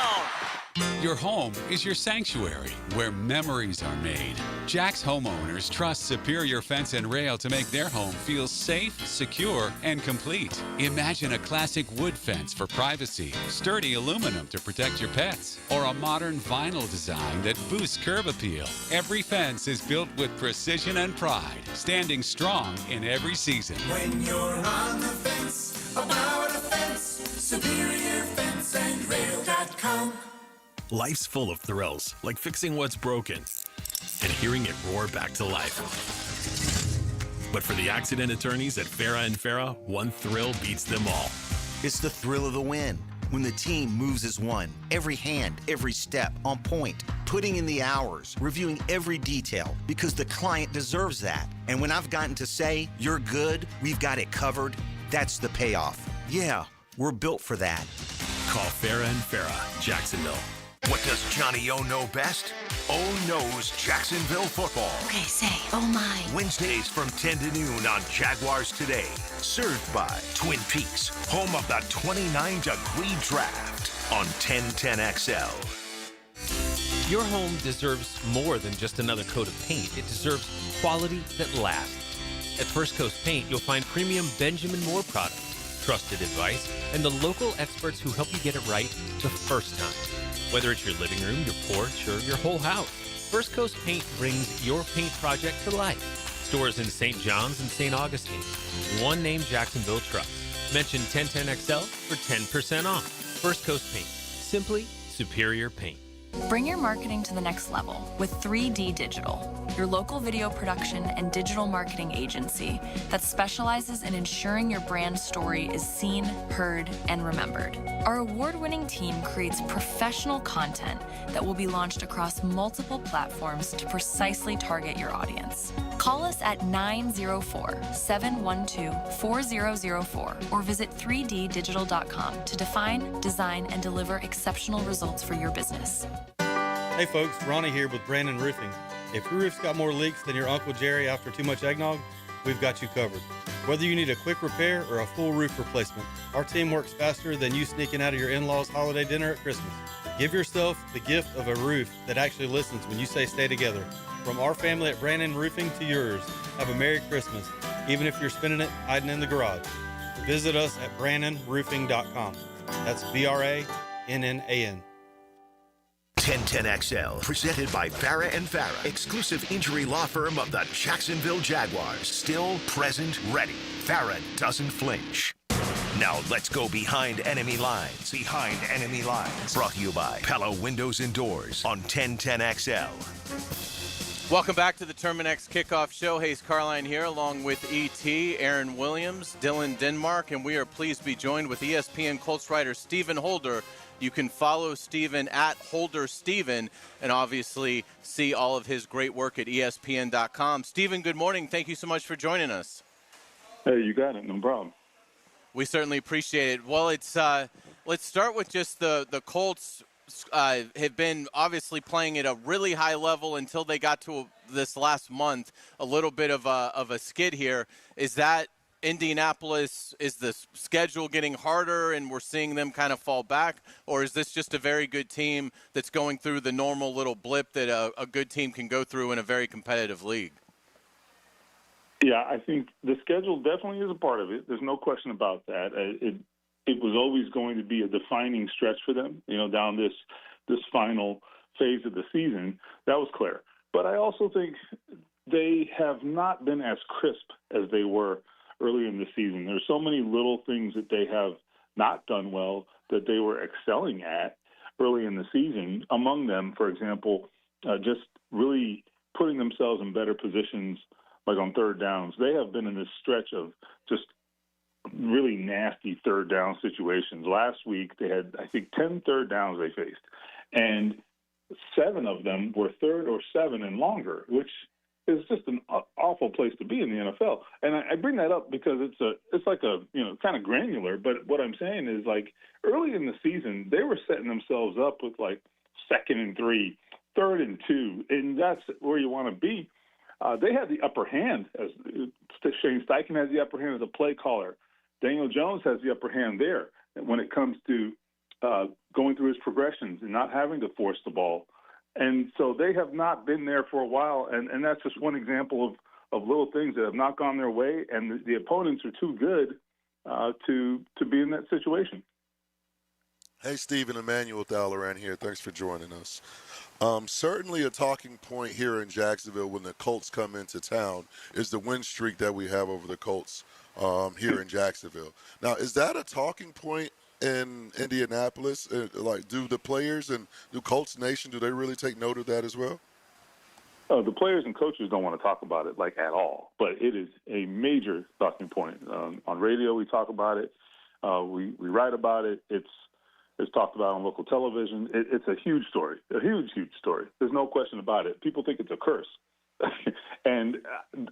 Your home is your sanctuary where memories are made. Jack's homeowners trust Superior Fence and Rail to make their home feel safe, secure, and complete. Imagine a classic wood fence for privacy, sturdy aluminum to protect your pets, or a modern vinyl design that boosts curb appeal. Every fence is built with precision and pride, standing strong in every season. When you're on the fence, about a fence, SuperiorFenceandRail.com. Life's full of thrills, like fixing what's broken and hearing it roar back to life. But for the accident attorneys at Farah & Farah, one thrill beats them all. It's the thrill of the win. when the team moves as one. Every hand, every step, on point. Putting in the hours, reviewing every detail, because the client deserves that. And when I've gotten to say, you're good, we've got it covered, that's the payoff. Yeah, we're built for that. Call Farah and Farah, Jacksonville. What does Johnny O know best? O knows Jacksonville football. Okay, say, oh my. Wednesdays from 10 to noon on Jaguars Today. Served by Twin Peaks, home of the 29-degree draft on 1010XL. Your home deserves more than just another coat of paint. It deserves quality that lasts. At First Coast Paint, you'll find premium Benjamin Moore products, trusted advice, and the local experts who help you get it right the first time. Whether it's your living room, your porch, or your whole house, First Coast Paint brings your paint project to life. Stores in St. John's and St. Augustine. One name Jacksonville trusts. Mention 1010XL for 10% off. First Coast Paint. Simply superior paint. Bring your marketing to the next level with 3D Digital, your local video production and digital marketing agency that specializes in ensuring your brand story is seen, heard, and remembered. Our award-winning team creates professional content that will be launched across multiple platforms to precisely target your audience. Call us at 904-712-4004 or visit 3ddigital.com to define, design, and deliver exceptional results for your business. Hey folks, Ronnie here with Brandon Roofing. If your roof's got more leaks than your Uncle Jerry after too much eggnog, we've got you covered. Whether you need a quick repair or a full roof replacement, our team works faster than you sneaking out of your in-laws' holiday dinner at Christmas. Give yourself the gift of a roof that actually listens when you say stay together. From our family at Brandon Roofing to yours, have a Merry Christmas, even if you're spending it hiding in the garage. Visit us at brandonroofing.com. That's BRANNAN. 1010XL, presented by Farah and Farah, exclusive injury law firm of the Jacksonville Jaguars. Still, present, ready. Farah doesn't flinch. Now let's go behind enemy lines. Behind enemy lines. Brought to you by Pella Windows and Doors on 1010XL. Welcome back to the Terminix Kickoff Show. Hayes Carline here, along with E.T., Aaron Williams, Dylan Denmark, and we are pleased to be joined with ESPN Colts writer Stephen Holder. You can follow Stephen at HolderStephen and obviously see all of his great work at ESPN.com. Stephen, good morning. Thank you so much for joining us. Hey, you got it. No problem. We certainly appreciate it. Well, let's start with just the Colts have been obviously playing at a really high level until they got to this last month, a little bit of a skid here. Is that Indianapolis, is the schedule getting harder and we're seeing them kind of fall back, or is this just a very good team that's going through the normal little blip that a good team can go through in a very competitive league? Yeah, I think the schedule definitely is a part of it. There's no question about that. It was always going to be a defining stretch for them, down this final phase of the season. That was clear. But I also think they have not been as crisp as they were early in the season. There's so many little things that they have not done well that they were excelling at early in the season. Among them, for example, just really putting themselves in better positions, like on third downs. They have been in this stretch of just really nasty third down situations. Last week, they had, I think, 10 third downs they faced, and 7 of them were third or 7 and longer, which is just an awful place to be in the NFL. And I bring that up because it's like a kind of granular, but what I'm saying is, like, early in the season, they were setting themselves up with like 2nd and 3, 3rd and 2, and that's where you want to be. They had the upper hand, as Shane Steichen has the upper hand as a play caller. Daniel Jones has the upper hand there when it comes to going through his progressions and not having to force the ball. And so they have not been there for a while, and that's just one example of little things that have not gone their way, and the opponents are too good to be in that situation. Hey, Stephen, Emmanuel Dallaran here. Thanks for joining us. Certainly a talking point here in Jacksonville when the Colts come into town is the win streak that we have over the Colts here in Jacksonville. Now, is that a talking point in Indianapolis? Like, do the players and do Colts Nation, do they really take note of that as well? The players and coaches don't want to talk about it, like, at all. But it is a major talking point. On radio, we talk about it. We write about it. It's talked about on local television. It's a huge story, a huge, huge story. There's no question about it. People think it's a curse. And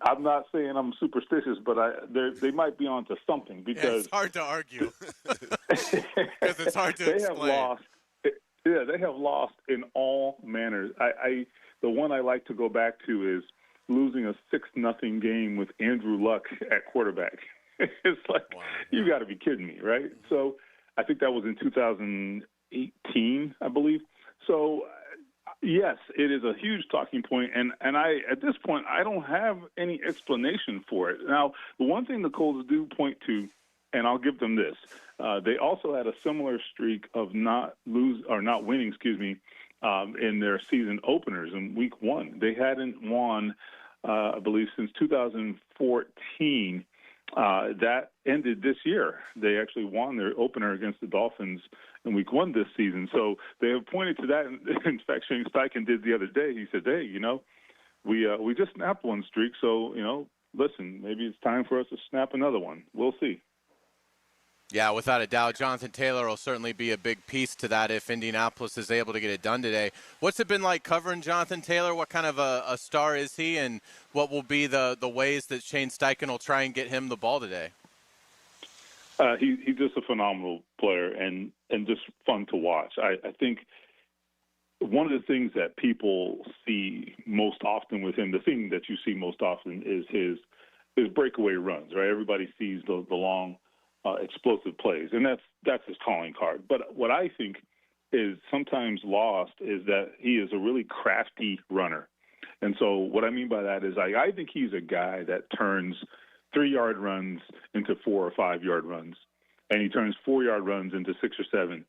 I'm not saying I'm superstitious, but they might be onto something because it's hard to argue because it's hard to they explain. have lost. Yeah, they have lost in all manners. The one I like to go back to is losing a 6-0 game with Andrew Luck at quarterback. It's like, you got to be kidding me, right? So I think that was in 2018, I believe. So yes, it is a huge talking point, and I at this point I don't have any explanation for it. Now, the one thing the Colts do point to, and I'll give them this, they also had a similar streak of not winning, in their season openers in Week 1. They hadn't won, I believe, since 2014. That ended this year. They actually won their opener against the Dolphins in Week 1 this season. So they have pointed to that. In fact, Shane Steichen did the other day. He said, hey, we just snapped one streak, so, listen, maybe it's time for us to snap another one. We'll see. Yeah, without a doubt. Jonathan Taylor will certainly be a big piece to that if Indianapolis is able to get it done today. What's it been like covering Jonathan Taylor? What kind of a star is he, and what will be the ways that Shane Steichen will try and get him the ball today? He's just a phenomenal player and just fun to watch. I think one of the things that people see most often with him, the thing that you see most often is his breakaway runs, right? Everybody sees the long explosive plays, and that's his calling card. But what I think is sometimes lost is that he is a really crafty runner. And so what I mean by that is I think he's a guy that turns 3-yard runs into 4 or 5-yard runs, and he turns 4-yard runs into 6 or 7.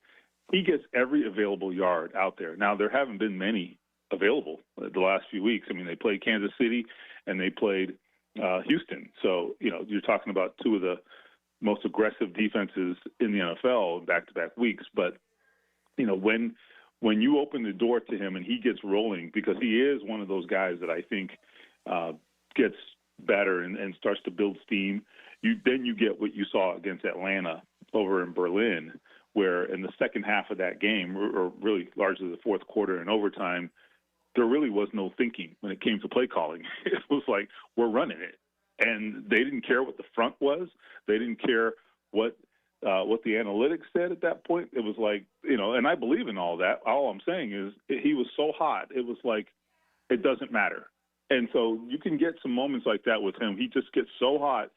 He gets every available yard out there. Now, there haven't been many available the last few weeks. I mean, they played Kansas City and they played Houston. So, you're talking about two of the most aggressive defenses in the NFL back-to-back weeks. But, when you open the door to him and he gets rolling, because he is one of those guys that I think gets better and starts to build steam, then you get what you saw against Atlanta over in Berlin, where in the second half of that game, or really largely the fourth quarter and overtime, there really was no thinking when it came to play calling. It was like, we're running it. And they didn't care what the front was. They didn't care what the analytics said at that point. It was like, and I believe in all that. All I'm saying is he was so hot. It was like, it doesn't matter. And so you can get some moments like that with him. He just gets so hot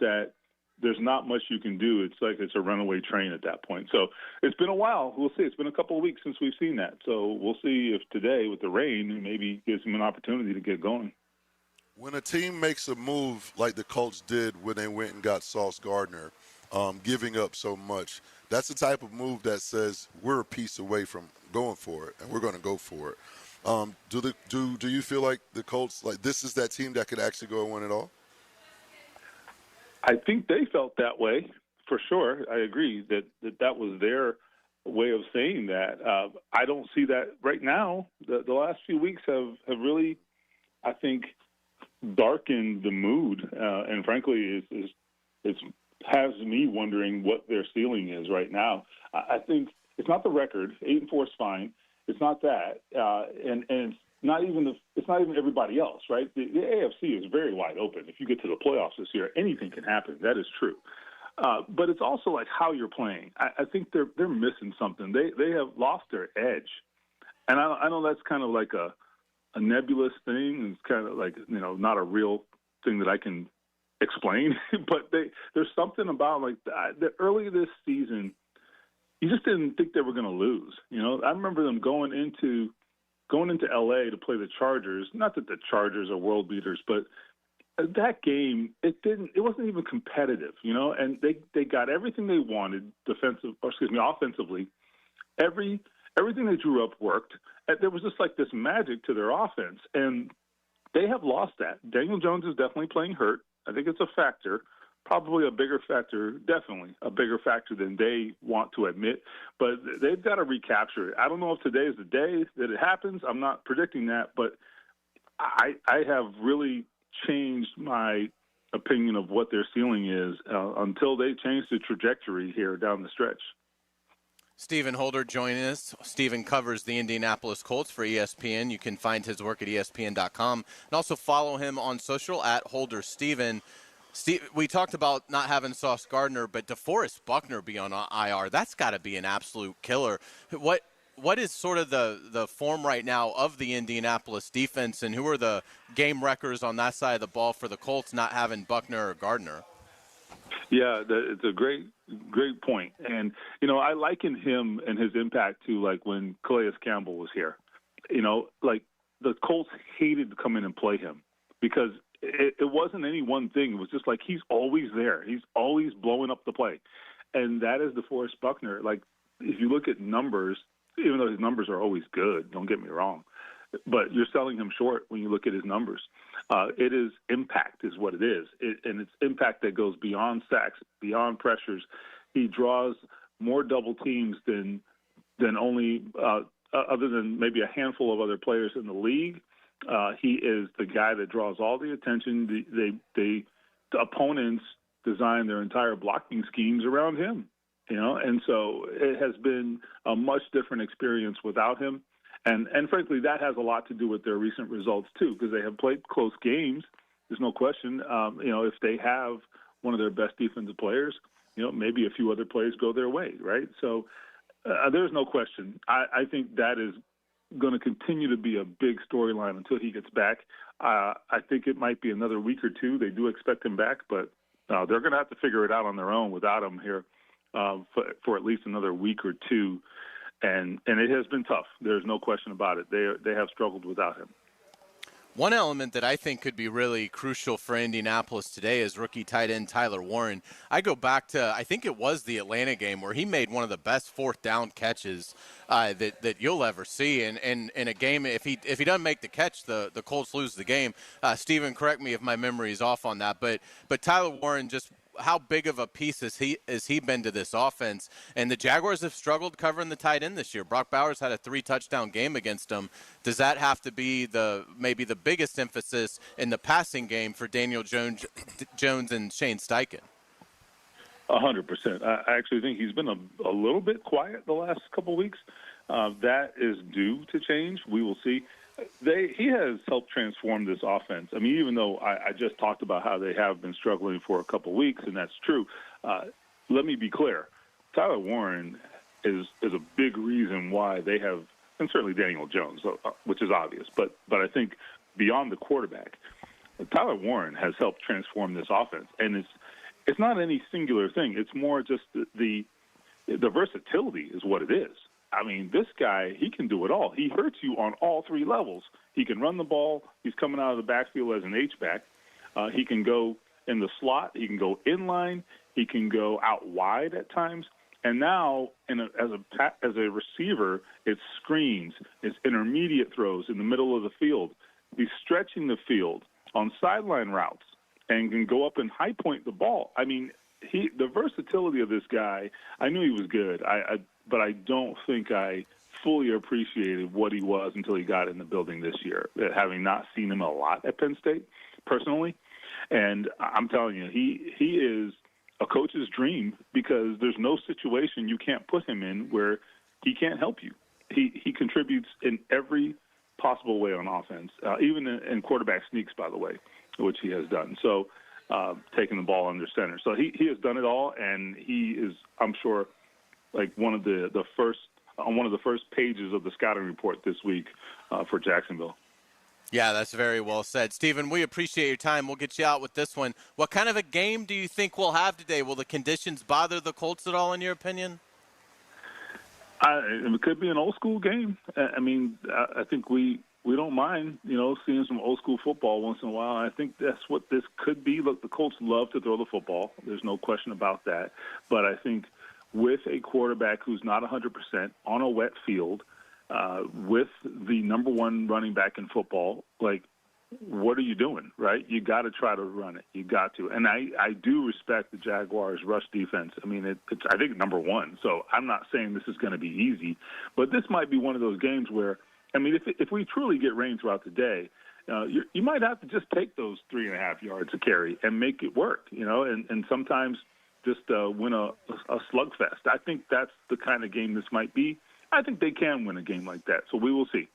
that there's not much you can do. It's like it's a runaway train at that point. So it's been a while. We'll see. It's been a couple of weeks since we've seen that. So we'll see if today with the rain maybe gives him an opportunity to get going. When a team makes a move like the Colts did when they went and got Sauce Gardner, giving up so much, that's the type of move that says we're a piece away from going for it, and we're going to go for it. Do you feel like the Colts, like this is that team that could actually go and win it all? I think they felt that way for sure. I agree that was their way of saying that. I don't see that right now. The last few weeks have really, I think, darkened the mood, and frankly, it has me wondering what their ceiling is right now. I think it's not the record. 8-4 is fine. It's not that, and it's not even everybody else, right? The AFC is very wide open. If you get to the playoffs this year, anything can happen. That is true. But it's also like how you're playing. I think they're missing something. They have lost their edge, and I know that's kind of like a nebulous thing. It's kind of like, not a real thing that I can explain, but there's something about like the early this season, you just didn't think they were going to lose. I remember them going into LA to play the Chargers. Not that the Chargers are world beaters, but that game, it wasn't even competitive, and they got everything they wanted offensively. Everything they drew up worked. And there was just like this magic to their offense, and they have lost that. Daniel Jones is definitely playing hurt. I think it's a factor, probably a bigger factor, definitely a bigger factor than they want to admit, but they've got to recapture it. I don't know if today is the day that it happens. I'm not predicting that, but I have really changed my opinion of what their ceiling is until they change the trajectory here down the stretch. Stephen Holder joining us. Stephen covers the Indianapolis Colts for ESPN. You can find his work at ESPN.com. And also follow him on social at HolderStephen. We talked about not having Sauce Gardner, but DeForest Buckner be on IR. That's got to be an absolute killer. What is sort of the form right now of the Indianapolis defense, and who are the game wreckers on that side of the ball for the Colts not having Buckner or Gardner? Yeah, it's a great point. And, I liken him and his impact to, like, when Calais Campbell was here. Like, the Colts hated to come in and play him because it wasn't any one thing. It was just like he's always there. He's always blowing up the play. And that is DeForest Buckner. Like, if you look at numbers, even though his numbers are always good, don't get me wrong, but you're selling him short when you look at his numbers. It is impact is what it is, and it's impact that goes beyond sacks, beyond pressures. He draws more double teams than only other than maybe a handful of other players in the league. He is the guy that draws all the attention. The opponents design their entire blocking schemes around him, and so it has been a much different experience without him. And frankly, that has a lot to do with their recent results, too, because they have played close games. There's no question. If they have one of their best defensive players, maybe a few other players go their way, right? So there's no question. I think that is going to continue to be a big storyline until he gets back. I think it might be another week or two. They do expect him back, but they're going to have to figure it out on their own without him here for at least another week or two. And it has been tough. There's no question about it. They have struggled without him. One element that I think could be really crucial for Indianapolis today is rookie tight end Tyler Warren. I go back to, I think it was the Atlanta game where he made one of the best fourth down catches that you'll ever see. And in a game, if he doesn't make the catch, the Colts lose the game. Stephen, correct me if my memory is off on that. But Tyler Warren, just how big of a piece has he been to this offense? And the Jaguars have struggled covering the tight end this year. Brock Bowers had a 3-touchdown game against them. Does that have to be maybe the biggest emphasis in the passing game for Daniel Jones and Shane Steichen? 100%. I actually think he's been a little bit quiet the last couple of weeks. That is due to change. We will see. He has helped transform this offense. I mean, even though I just talked about how they have been struggling for a couple of weeks, and that's true, let me be clear. Tyler Warren is a big reason why they have, and certainly Daniel Jones, which is obvious, but I think beyond the quarterback, Tyler Warren has helped transform this offense. And it's not any singular thing. It's more just the versatility is what it is. I mean, this guy, he can do it all. He hurts you on all three levels. He can run the ball. He's coming out of the backfield as an H-back. He can go in the slot. He can go inline. He can go out wide at times. And now, as a receiver, it's screens, it's intermediate throws in the middle of the field. He's stretching the field on sideline routes and can go up and high point the ball. I mean, the versatility of this guy, I knew he was good. But I don't think I fully appreciated what he was until he got in the building this year, having not seen him a lot at Penn State personally. And I'm telling you, he is a coach's dream because there's no situation you can't put him in where he can't help you. He contributes in every possible way on offense, even in quarterback sneaks, by the way, which he has done. So taking the ball under center. So he has done it all, and he is, I'm sure, like one of the first pages of the scouting report this week for Jacksonville. Yeah, that's very well said. Stephen, we appreciate your time. We'll get you out with this one. What kind of a game do you think we'll have today? Will the conditions bother the Colts at all, in your opinion? It could be an old school game. I mean, I think we don't mind, seeing some old school football once in a while. I think that's what this could be. Look, the Colts love to throw the football. There's no question about that. But I think with a quarterback who's not 100% on a wet field, with the number one running back in football, like, what are you doing, right? You got to try to run it. You got to. And I do respect the Jaguars' rush defense. I mean, it's I think number one. So I'm not saying this is going to be easy, but this might be one of those games where, I mean, if we truly get rain throughout the day, you might have to just take those 3.5 yards to carry and make it work, and sometimes just win a slugfest. I think that's the kind of game this might be. I think they can win a game like that, so we will see.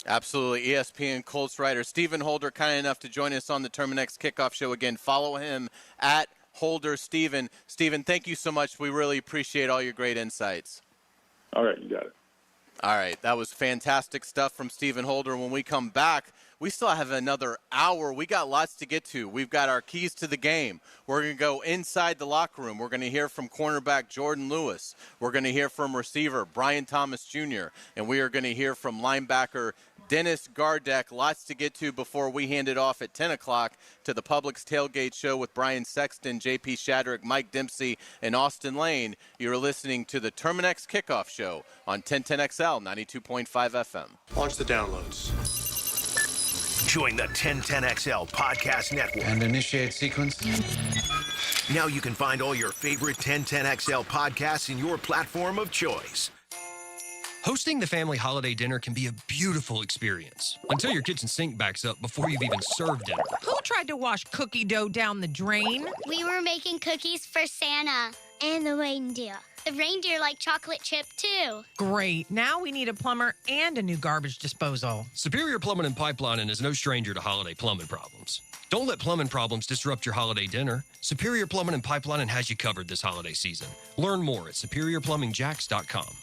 Absolutely. ESPN Colts writer Stephen Holder, kind enough to join us on the Terminix Kickoff Show again. Follow him at Holder Stephen. Stephen, thank you so much. We really appreciate all your great insights. All right, you got it. All right, that was fantastic stuff from Stephen Holder. When we come back, we still have another hour. We got lots to get to. We've got our keys to the game. We're going to go inside the locker room. We're going to hear from cornerback Jordan Lewis. We're going to hear from receiver Brian Thomas Jr. And we are going to hear from linebacker Dennis Gardeck. Lots to get to before we hand it off at 10 o'clock to the Publix Tailgate Show with Brian Sexton, J.P. Shadrick, Mike Dempsey, and Austin Lane. You're listening to the Terminix Kickoff Show on 1010XL 92.5 FM. Launch the downloads. Join the 1010XL Podcast Network. And initiate sequence. Now you can find all your favorite 1010XL podcasts in your platform of choice. Hosting the family holiday dinner can be a beautiful experience until your kitchen sink backs up before you've even served dinner. Who tried to wash cookie dough down the drain? We were making cookies for Santa and the reindeer. The reindeer like chocolate chip, too. Great. Now we need a plumber and a new garbage disposal. Superior Plumbing and Pipelining is no stranger to holiday plumbing problems. Don't let plumbing problems disrupt your holiday dinner. Superior Plumbing and Pipelining has you covered this holiday season. Learn more at superiorplumbingjacks.com.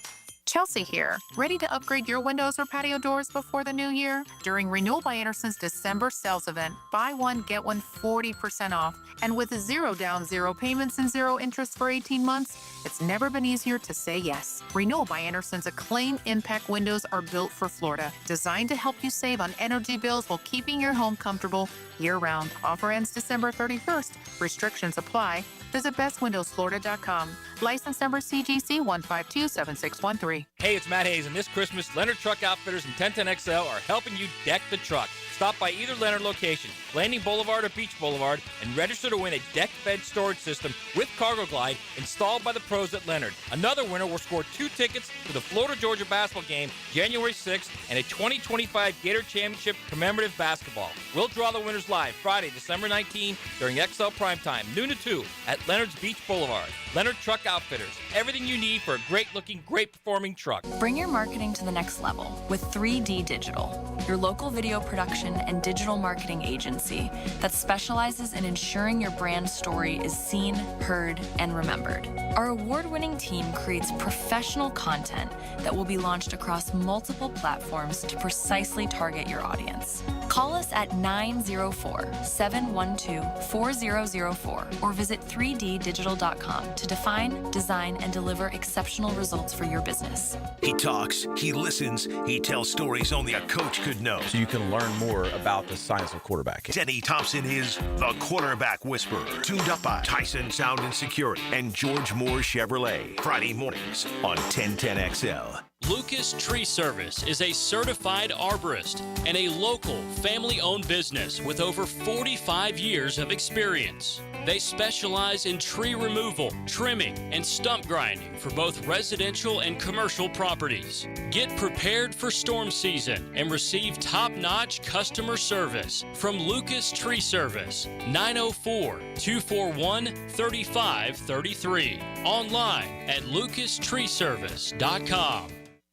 Chelsea here. Ready to upgrade your windows or patio doors before the new year? During Renewal by Anderson's December sales event, buy one, get one 40% off. And with 0 down, 0 payments, and 0 interest for 18 months, it's never been easier to say yes. Renewal by Anderson's acclaimed impact windows are built for Florida, designed to help you save on energy bills while keeping your home comfortable year-round. Offer ends December 31st. Restrictions apply. Visit bestwindowsflorida.com. License number CGC 1527613. Hey, it's Matt Hayes, and this Christmas, Leonard Truck Outfitters and 1010XL are helping you deck the truck. Stop by either Leonard location, Landing Boulevard or Beach Boulevard, and register to win a deck bed storage system with Cargo Glide installed by the pros at Leonard. Another winner will score 2 tickets to the Florida-Georgia basketball game January 6th and a 2025 Gator Championship commemorative basketball. We'll draw the winners live Friday, December 19 during XL Primetime, noon to 2 at Leonard's Beach Boulevard. Leonard Truck Outfitters. Everything you need for a great-looking, great-performing truck. Bring your marketing to the next level with 3D Digital, your local video production and digital marketing agency that specializes in ensuring your brand story is seen, heard, and remembered. Our award-winning team creates professional content that will be launched across multiple platforms to precisely target your audience. Call us at 904-712-4004 or visit 3ddigital.com to define, design, and deliver exceptional results for your business. He talks, he listens, he tells stories only a coach could know. So you can learn more about the science of quarterbacking. Denny Thompson is the quarterback whisperer, tuned up by Tyson Sound and Security and George Moore Chevrolet. Friday mornings on 1010XL. Lucas Tree Service is a certified arborist and a local family-owned business with over 45 years of experience. They specialize in tree removal, trimming, and stump grinding for both residential and commercial properties. Get prepared for storm season and receive top-notch customer service from Lucas Tree Service, 904-241-3533. Online at lucastreeservice.com.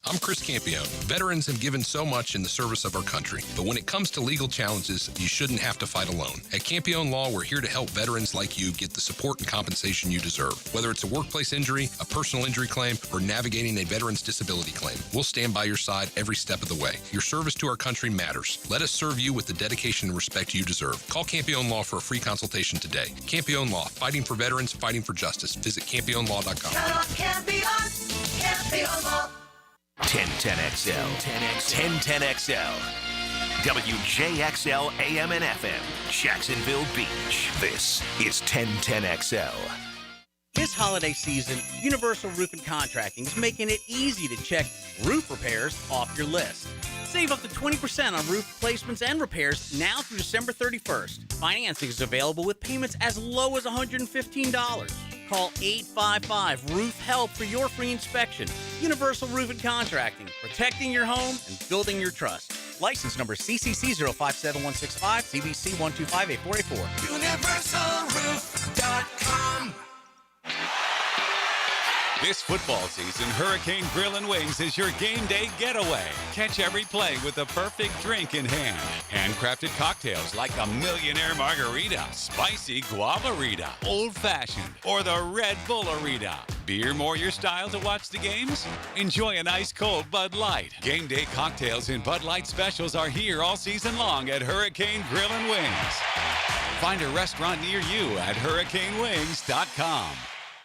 I'm Chris Campione. Veterans have given so much in the service of our country, but when it comes to legal challenges, you shouldn't have to fight alone. At Campione Law, we're here to help veterans like you get the support and compensation you deserve. Whether it's a workplace injury, a personal injury claim, or navigating a veteran's disability claim, we'll stand by your side every step of the way. Your service to our country matters. Let us serve you with the dedication and respect you deserve. Call Campione Law for a free consultation today. Campione Law, fighting for veterans, fighting for justice. Visit CampioneLaw.com. Campione Law. 1010XL. 1010XL. WJXL AM and FM. Jacksonville Beach. This is 1010XL. This holiday season, Universal Roofing Contracting is making it easy to check roof repairs off your list. Save up to 20% on roof replacements and repairs now through December 31st. Financing is available with payments as low as $115. Call 855-ROOF-HELP for your free inspection. Universal Roofing Contracting, protecting your home and building your trust. License number CCC 057165, CBC 1258484. UniversalRoof.com. This football season, Hurricane Grill and Wings is your game day getaway. Catch every play with the perfect drink in hand. Handcrafted cocktails like the Millionaire Margarita, Spicy Guavarita, Old Fashioned, or the Red Bullerita. Beer more your style to watch the games? Enjoy an ice cold Bud Light. Game day cocktails and Bud Light specials are here all season long at Hurricane Grill and Wings. Find a restaurant near you at hurricanewings.com.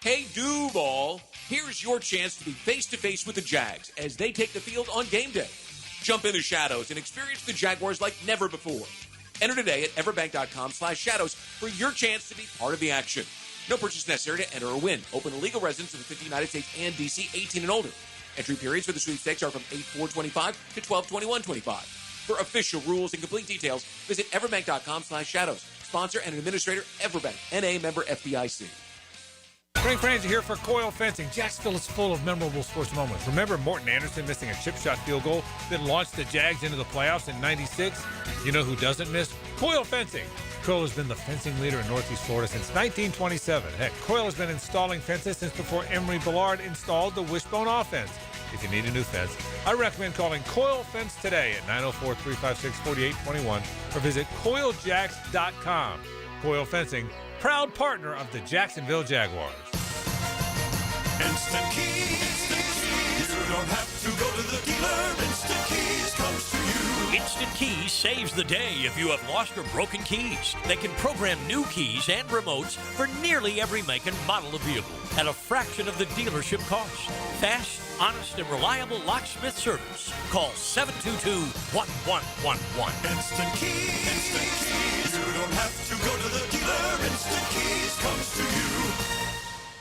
Hey, Duval, here's your chance to be face-to-face with the Jags as they take the field on game day. Jump in the shadows and experience the Jaguars like never before. Enter today at everbank.com/shadows for your chance to be part of the action. No purchase necessary to enter or win. Open to legal residents of the 50 United States and D.C., 18 and older. Entry periods for the sweepstakes are from 8/4/25 to 12/21/25. For official rules and complete details, visit everbank.com/shadows. Sponsor and administrator, Everbank, N.A. member FDIC. Frank Frangie here for Coil Fencing. Jacksonville is full of memorable sports moments. Remember Morton Anderson missing a chip shot field goal that launched the Jags into the playoffs in '96? You know who doesn't miss? Coil Fencing. Coil has been the fencing leader in Northeast Florida since 1927. Heck, Coil has been installing fences since before Emery Billard installed the wishbone offense. If you need a new fence, I recommend calling Coil Fence today at 904-356-4821 or visit coiljacks.com. Coil Fencing, proud partner of the Jacksonville Jaguars. Instant Keys. You don't have to go to the dealer. Instant Keys comes to you. Instant Keys saves the day if you have lost or broken keys. They can program new keys and remotes for nearly every make and model of vehicle at a fraction of the dealership cost. Fast, honest, and reliable locksmith service. Call 722-1111. Instant Keys. Instant Keys. You don't have to go to the dealer. Instant Keys comes to you.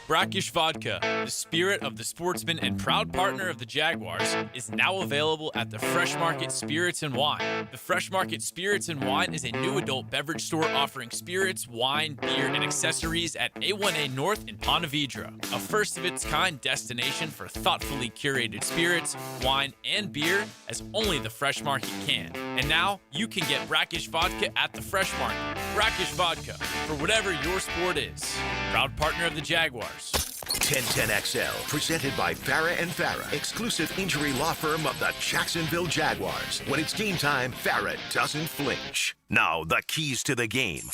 Brackish Vodka, the spirit of the sportsman and proud partner of the Jaguars, is now available at the Fresh Market Spirits and Wine. The Fresh Market Spirits and Wine is a new adult beverage store offering spirits, wine, beer, and accessories at A1A North in Ponte Vedra, a first-of-its-kind destination for thoughtfully curated spirits, wine, and beer as only the Fresh Market can. And now, you can get Brackish Vodka at the Fresh Market. Brackish Vodka, for whatever your sport is. Proud partner of the Jaguars. 1010XL, presented by Farah & Farah, exclusive injury law firm of the Jacksonville Jaguars. When it's game time, Farah doesn't flinch. Now, the keys to the game.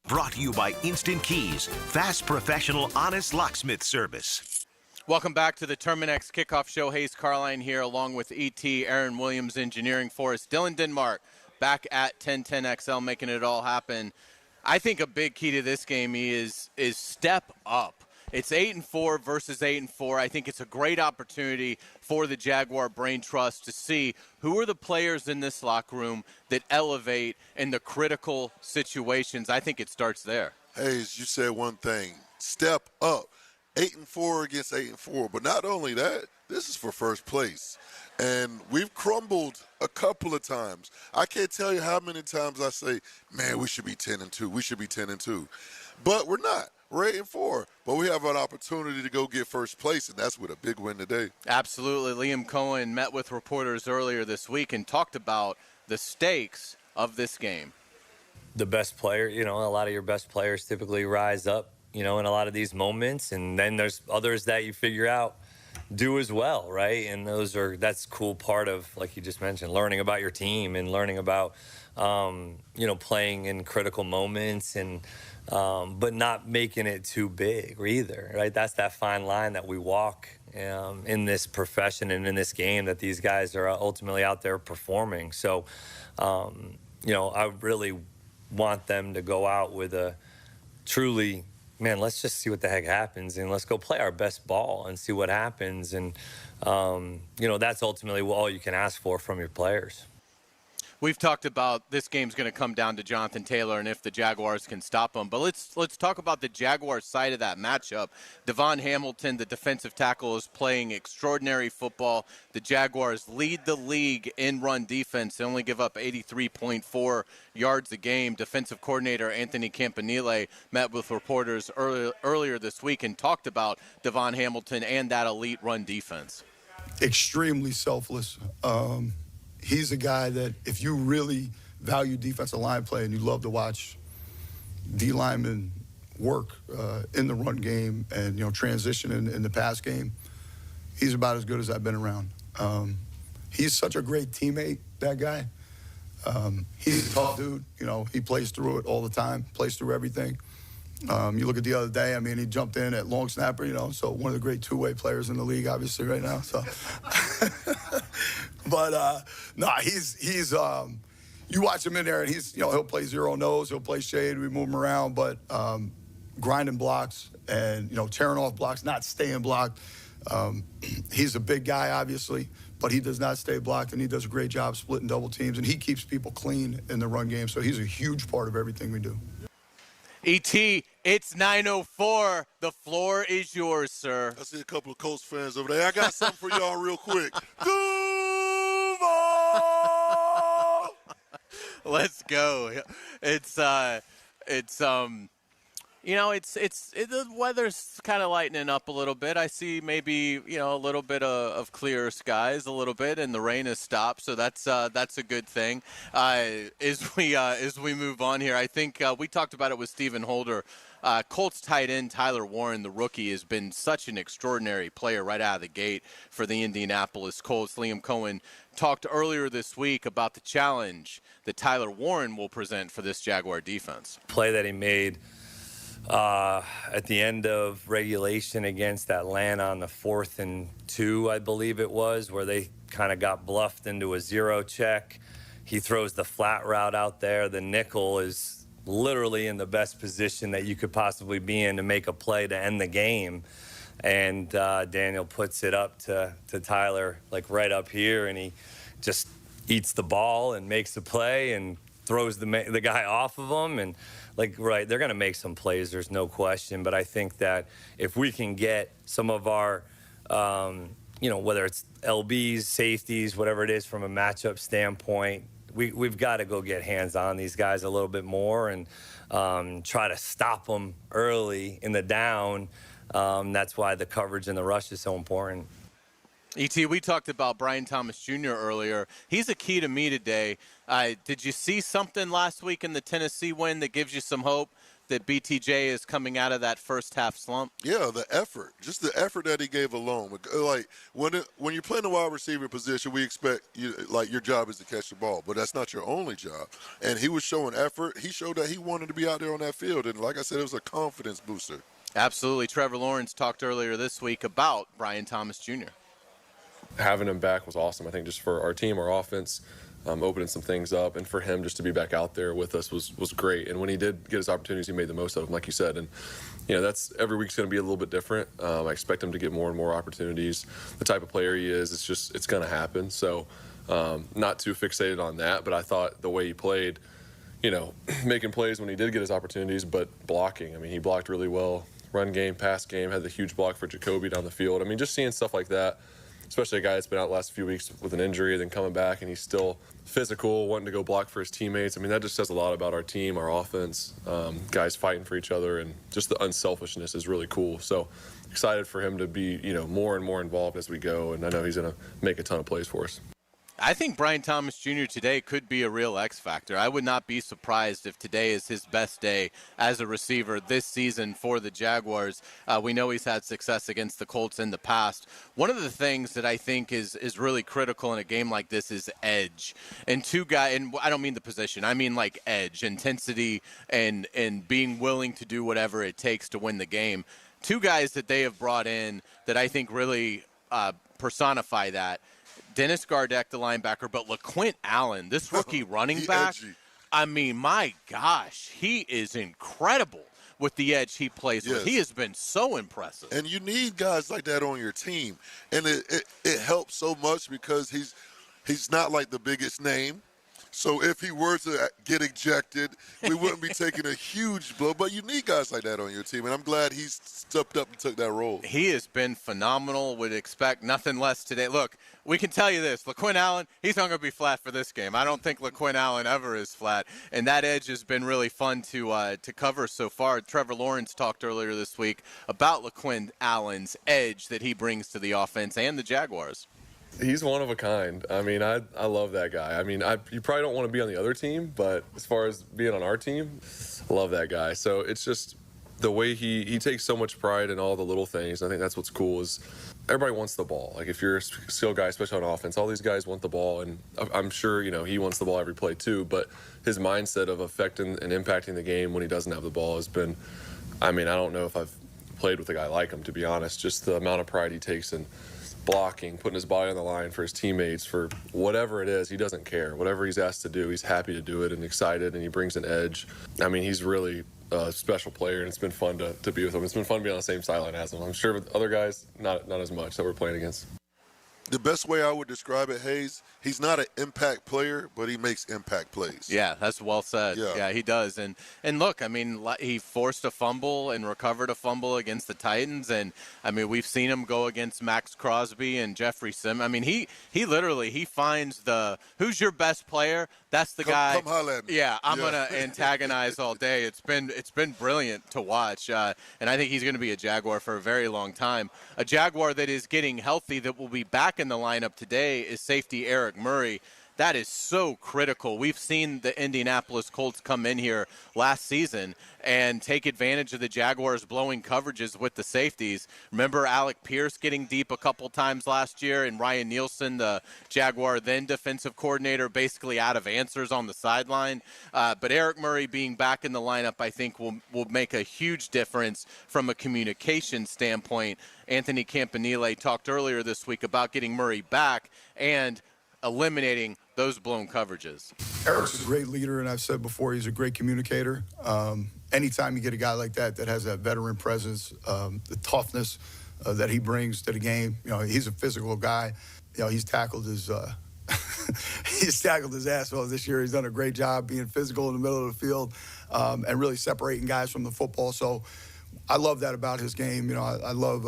Brought to you by Instant Keys, fast, professional, honest locksmith service. Welcome back to the Terminix Kickoff Show. Hayes Carline here, along with E.T. Aaron Williams engineering for us. Dylan Denmark back at 1010XL, making it all happen. I think a big key to this game is step up. It's 8-4 versus 8-4. I think it's a great opportunity for the Jaguar Brain Trust to see who are the players in this locker room that elevate in the critical situations. I think it starts there. Hayes, you said one thing. Step up. 8-4 against 8-4. But not only that, this is for first place. And we've crumbled a couple of times. I can't tell you how many times I say, man, we should be 10-2. We should be 10-2. But we're not. We're 8-4. But we have an opportunity to go get first place, and that's with a big win today. Absolutely. Liam Cohen met with reporters earlier this week and talked about the stakes of this game. The best player, a lot of your best players typically rise up, in a lot of these moments. And then there's others that you figure out do as well, right? And that's a cool part of, like you just mentioned, learning about your team and learning about, playing in critical moments and but not making it too big either, right? That's that fine line that we walk in this profession and in this game that these guys are ultimately out there performing. So, I really want them to go out with a truly, man, let's just see what the heck happens and let's go play our best ball and see what happens. And, that's ultimately all you can ask for from your players. We've talked about this game's going to come down to Jonathan Taylor and if the Jaguars can stop him. But let's talk about the Jaguars side of that matchup. Devon Hamilton, the defensive tackle, is playing extraordinary football. The Jaguars lead the league in run defense. They only give up 83.4 yards a game. Defensive coordinator Anthony Campanile met with reporters earlier this week and talked about Devon Hamilton and that elite run defense. Extremely selfless. He's a guy that if you really value defensive line play and you love to watch D linemen work in the run game and, transition in the pass game, he's about as good as I've been around. He's such a great teammate, that guy. He's a tough dude. He plays through it all the time, plays through everything. You look at the other day, he jumped in at long snapper, so one of the great two-way players in the league, obviously, right now. So, but he's you watch him in there, and he's, he'll play zero nose, he'll play shade, we move him around, but grinding blocks and, tearing off blocks, not staying blocked. He's a big guy, obviously, but he does not stay blocked, and he does a great job splitting double teams, and he keeps people clean in the run game, so he's a huge part of everything we do. E.T., it's 9:04. The floor is yours, sir. I see a couple of Colts fans over there. I got something for y'all real quick. Duval! Let's go. The weather's kind of lightening up a little bit. I see maybe, a little bit of clear skies a little bit, and the rain has stopped, so that's a good thing. As we move on here, I think we talked about it with Stephen Holder. Colts tight end Tyler Warren, the rookie, has been such an extraordinary player right out of the gate for the Indianapolis Colts. Liam Cohen talked earlier this week about the challenge that Tyler Warren will present for this Jaguar defense. Play that he made at the end of regulation against Atlanta on the 4th and 2, I believe it was, where they kind of got bluffed into a zero check. He throws the flat route out there. The nickel is literally in the best position that you could possibly be in to make a play to end the game. And Daniel puts it up to Tyler, like right up here, and he just eats the ball and makes the play and throws the guy off of him. And they're going to make some plays, there's no question. But I think that if we can get some of our, whether it's LBs, safeties, whatever it is from a matchup standpoint, we've got to go get hands on these guys a little bit more and try to stop them early in the down. That's why the coverage and the rush is so important. E.T., we talked about Brian Thomas Jr. earlier. He's a key to me today. Did you see something last week in the Tennessee win that gives you some hope that BTJ is coming out of that first half slump? Yeah, the effort. Just the effort that he gave alone. Like, when you're playing the wide receiver position, we expect your job is to catch the ball. But that's not your only job. And he was showing effort. He showed that he wanted to be out there on that field. And like I said, it was a confidence booster. Absolutely. Trevor Lawrence talked earlier this week about Brian Thomas Jr. Having him back was awesome. I think just for our team, our offense, opening some things up, and for him just to be back out there with us was great. And when he did get his opportunities, he made the most of them, like you said. And that's every week's going to be a little bit different. I expect him to get more and more opportunities. The type of player he is, it's going to happen. So not too fixated on that, but I thought the way he played, making plays when he did get his opportunities, but blocking. He blocked really well. Run game, pass game, had the huge block for Jacoby down the field. Just seeing stuff like that, especially a guy that's been out the last few weeks with an injury, then coming back and he's still physical, wanting to go block for his teammates. That just says a lot about our team, our offense, guys fighting for each other, and just the unselfishness is really cool. So excited for him to be, more and more involved as we go, and I know he's going to make a ton of plays for us. I think Brian Thomas Jr. today could be a real X factor. I would not be surprised if today is his best day as a receiver this season for the Jaguars. We know he's had success against the Colts in the past. One of the things that I think is really critical in a game like this is edge. And and I don't mean the position, I mean like edge, intensity, and being willing to do whatever it takes to win the game. Two guys that they have brought in that I think really personify that. Dennis Gardeck, the linebacker, but LaQuint Allen, this rookie running back, my gosh, he is incredible with the edge he plays with. He has been so impressive. And you need guys like that on your team. And it helps so much because he's not like the biggest name. So if he were to get ejected, we wouldn't be taking a huge blow. But you need guys like that on your team, and I'm glad he's stepped up and took that role. He has been phenomenal. Would expect nothing less today. Look, we can tell you this. LaQuint Allen, he's not going to be flat for this game. I don't think LaQuint Allen ever is flat, and that edge has been really fun to cover so far. Trevor Lawrence talked earlier this week about LaQuint Allen's edge that he brings to the offense and the Jaguars. He's one of a kind. I love that guy. You probably don't want to be on the other team, but as far as being on our team, I love that guy. So it's just, the way he takes so much pride in all the little things. I think that's what's cool is everybody wants the ball. Like if you're a skill guy, especially on offense, all these guys want the ball, and I'm sure he wants the ball every play too. But his mindset of affecting and impacting the game when he doesn't have the ball has been. I mean, I don't know if I've played with a guy like him, to be honest. Just the amount of pride he takes in blocking, putting his body on the line for his teammates, for whatever it is, he doesn't care. Whatever he's asked to do, he's happy to do it and excited, and he brings an edge. I mean, he's really a special player, and it's been fun to be with him. It's been fun to be on the same sideline as him. I'm sure with other guys, not as much that we're playing against. The best way I would describe it, Hayes, he's not an impact player, but he makes impact plays. Yeah, that's well said. Yeah, he does. And look, I mean, he forced a fumble and recovered a fumble against the Titans. And, I mean, we've seen him go against Max Crosby and Jeffrey Simmons. I mean, he literally finds who's your best player? That's the guy. Come holler at me. Yeah, I'm going to antagonize all day. It's been brilliant to watch. And I think he's going to be a Jaguar for a very long time. A Jaguar that is getting healthy, that will be back in the lineup today, is safety Eric Murray. That is so critical. We've seen the Indianapolis Colts come in here last season and take advantage of the Jaguars blowing coverages with the safeties. Remember Alec Pierce getting deep a couple times last year, and Ryan Nielsen, the Jaguar then defensive coordinator, basically out of answers on the sideline. But Eric Murray being back in the lineup, I think, will make a huge difference from a communication standpoint. Anthony Campanile talked earlier this week about getting Murray back and eliminating those blown coverages. Eric's a great leader, and I've said before, he's a great communicator. Anytime you get a guy like that has that veteran presence, the toughness that he brings to the game, he's a physical guy. He's tackled his ass off this year. He's done a great job being physical in the middle of the field and really separating guys from the football. So I love that about his game. I love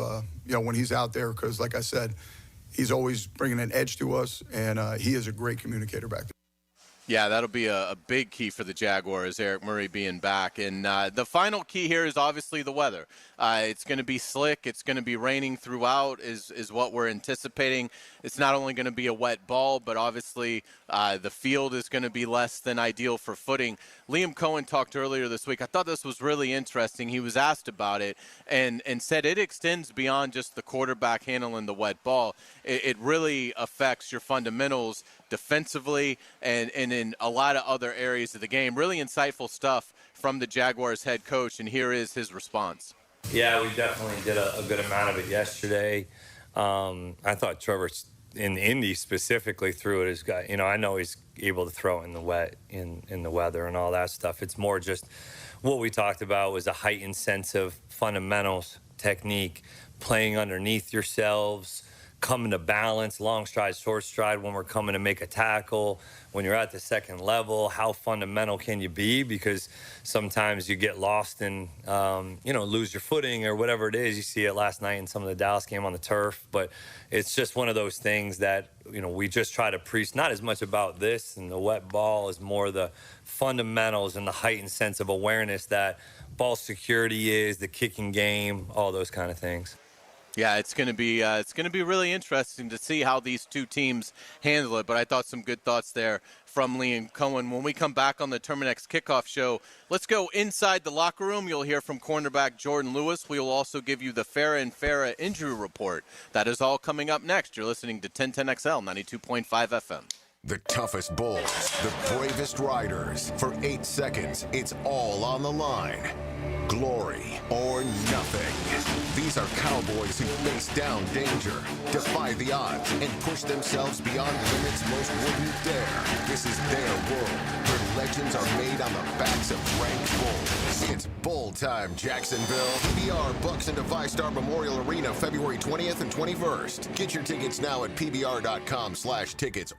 when he's out there because, like I said, he's always bringing an edge to us, and he is a great communicator back there. Yeah, that'll be a big key for the Jaguars, Eric Murray being back. And the final key here is obviously the weather. It's going to be slick. It's going to be raining throughout is what we're anticipating. It's not only going to be a wet ball, but obviously the field is going to be less than ideal for footing. Liam Cohen talked earlier this week. I thought this was really interesting. He was asked about it and said it extends beyond just the quarterback handling the wet ball. It really affects your fundamentals defensively and in a lot of other areas of the game. Really insightful stuff from the Jaguars head coach, and here is his response. Yeah, we definitely did a good amount of it yesterday. I thought Trevor in Indy specifically threw it as guy. I know he's able to throw in the wet, in the weather and all that stuff. It's more just what we talked about was a heightened sense of fundamentals, technique, playing underneath yourselves, coming to balance, long stride, short stride when we're coming to make a tackle. When you're at the second level, how fundamental can you be? Because sometimes you get lost and, lose your footing or whatever it is. You see it last night in some of the Dallas game on the turf. But it's just one of those things that, we just try to preach, not as much about this and the wet ball as more the fundamentals and the heightened sense of awareness that ball security is, the kicking game, all those kind of things. Yeah, it's going to be really interesting to see how these two teams handle it. But I thought some good thoughts there from Liam Cohen. When we come back on the Terminix Kickoff show, let's go inside the locker room. You'll hear from cornerback Jordan Lewis. We will also give you the Farah and Farah injury report. That is all coming up next. You're listening to 1010XL 92.5 FM. The toughest bulls, the bravest riders. For 8 seconds, it's all on the line. Glory or nothing. These are cowboys who face down danger, defy the odds, and push themselves beyond limits most wouldn't dare. This is their world, where legends are made on the backs of ranked bulls. It's bull time, Jacksonville. PBR Bucks into ViStar Memorial Arena February 20th and 21st. Get your tickets now at pbr.com/tickets.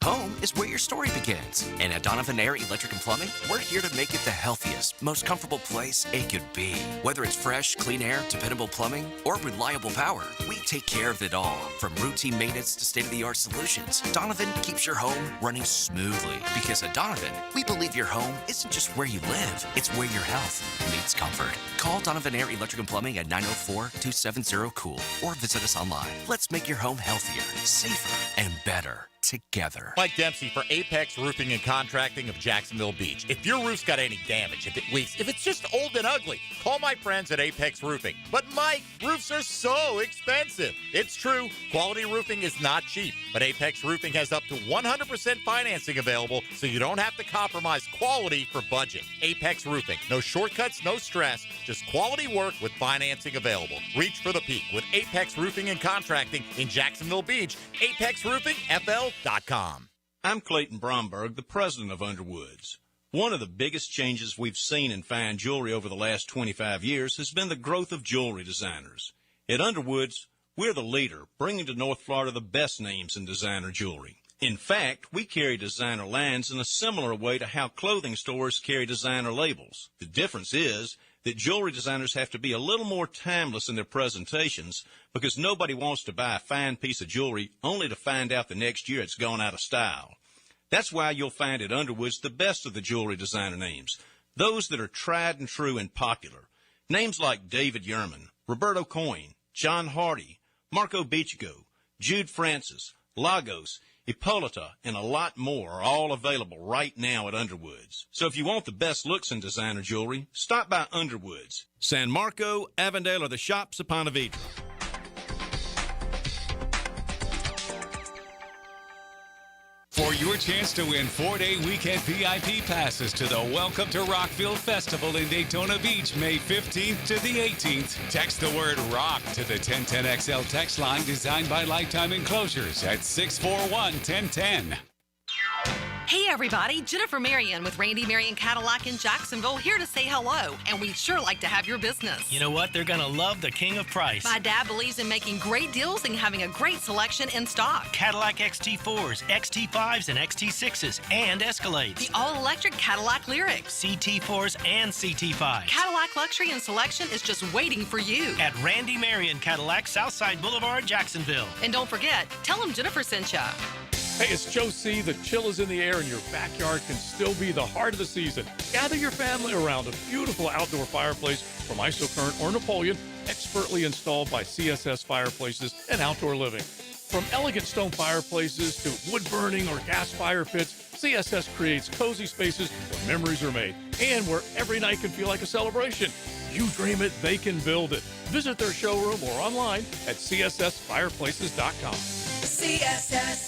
Home is where your story begins. And at Donovan Air Electric and Plumbing, we're here to make it the healthiest, most comfortable place it could be. Whether it's fresh, clean air, dependable plumbing, or reliable power, we take care of it all. From routine maintenance to state-of-the-art solutions, Donovan keeps your home running smoothly. Because at Donovan, we believe your home isn't just where you live, it's where your health meets comfort. Call Donovan Air Electric and Plumbing at 904-270-COOL or visit us online. Let's make your home healthier, safer, and better together. Mike Dempsey for Apex Roofing and Contracting of Jacksonville Beach. If your roof's got any damage, if it leaks, if it's just old and ugly, call my friends at Apex Roofing. But Mike, roofs are so expensive. It's true, quality roofing is not cheap, but Apex Roofing has up to 100% financing available, so you don't have to compromise quality for budget. Apex Roofing, no shortcuts, no stress, just quality work with financing available. Reach for the peak with Apex Roofing and Contracting in Jacksonville Beach. ApexRoofingFL.com. I'm Clayton Bromberg, the president of Underwoods. One of the biggest changes we've seen in fine jewelry over the last 25 years has been the growth of jewelry designers. At Underwoods, we're the leader, bringing to North Florida the best names in designer jewelry. In fact, we carry designer lines in a similar way to how clothing stores carry designer labels. The difference is that jewelry designers have to be a little more timeless in their presentations because nobody wants to buy a fine piece of jewelry only to find out the next year it's gone out of style. That's why you'll find at Underwoods the best of the jewelry designer names, those that are tried and true and popular. Names like David Yerman, Roberto Coin, John Hardy, Marco Bichigo, Jude Francis, Lagos, Hippolyta, and a lot more are all available right now at Underwoods. So if you want the best looks in designer jewelry, stop by Underwoods, San Marco, Avondale, or the shops of Ponte Vedra. For your chance to win 4-day weekend VIP passes to the Welcome to Rockville Festival in Daytona Beach, May 15th to the 18th, text the word ROCK to the 1010XL text line designed by Lifetime Enclosures at 641-1010. Hey everybody, Jennifer Marion with Randy Marion Cadillac in Jacksonville here to say hello, and we'd sure like to have your business. You know what? They're going to love the king of price. My dad believes in making great deals and having a great selection in stock. Cadillac XT4s, XT5s, and XT6s, and Escalades. The all-electric Cadillac Lyriq. CT4s and CT5s. Cadillac luxury and selection is just waiting for you. At Randy Marion Cadillac, Southside Boulevard, Jacksonville. And don't forget, tell them Jennifer sent ya. Hey, it's Joe C. The chill is in the air and your backyard can still be the heart of the season. Gather your family around a beautiful outdoor fireplace from Isocurrent or Napoleon, expertly installed by CSS Fireplaces and Outdoor Living. From elegant stone fireplaces to wood burning or gas fire pits, CSS creates cozy spaces where memories are made and where every night can feel like a celebration. You dream it, they can build it. Visit their showroom or online at cssfireplaces.com. CSS.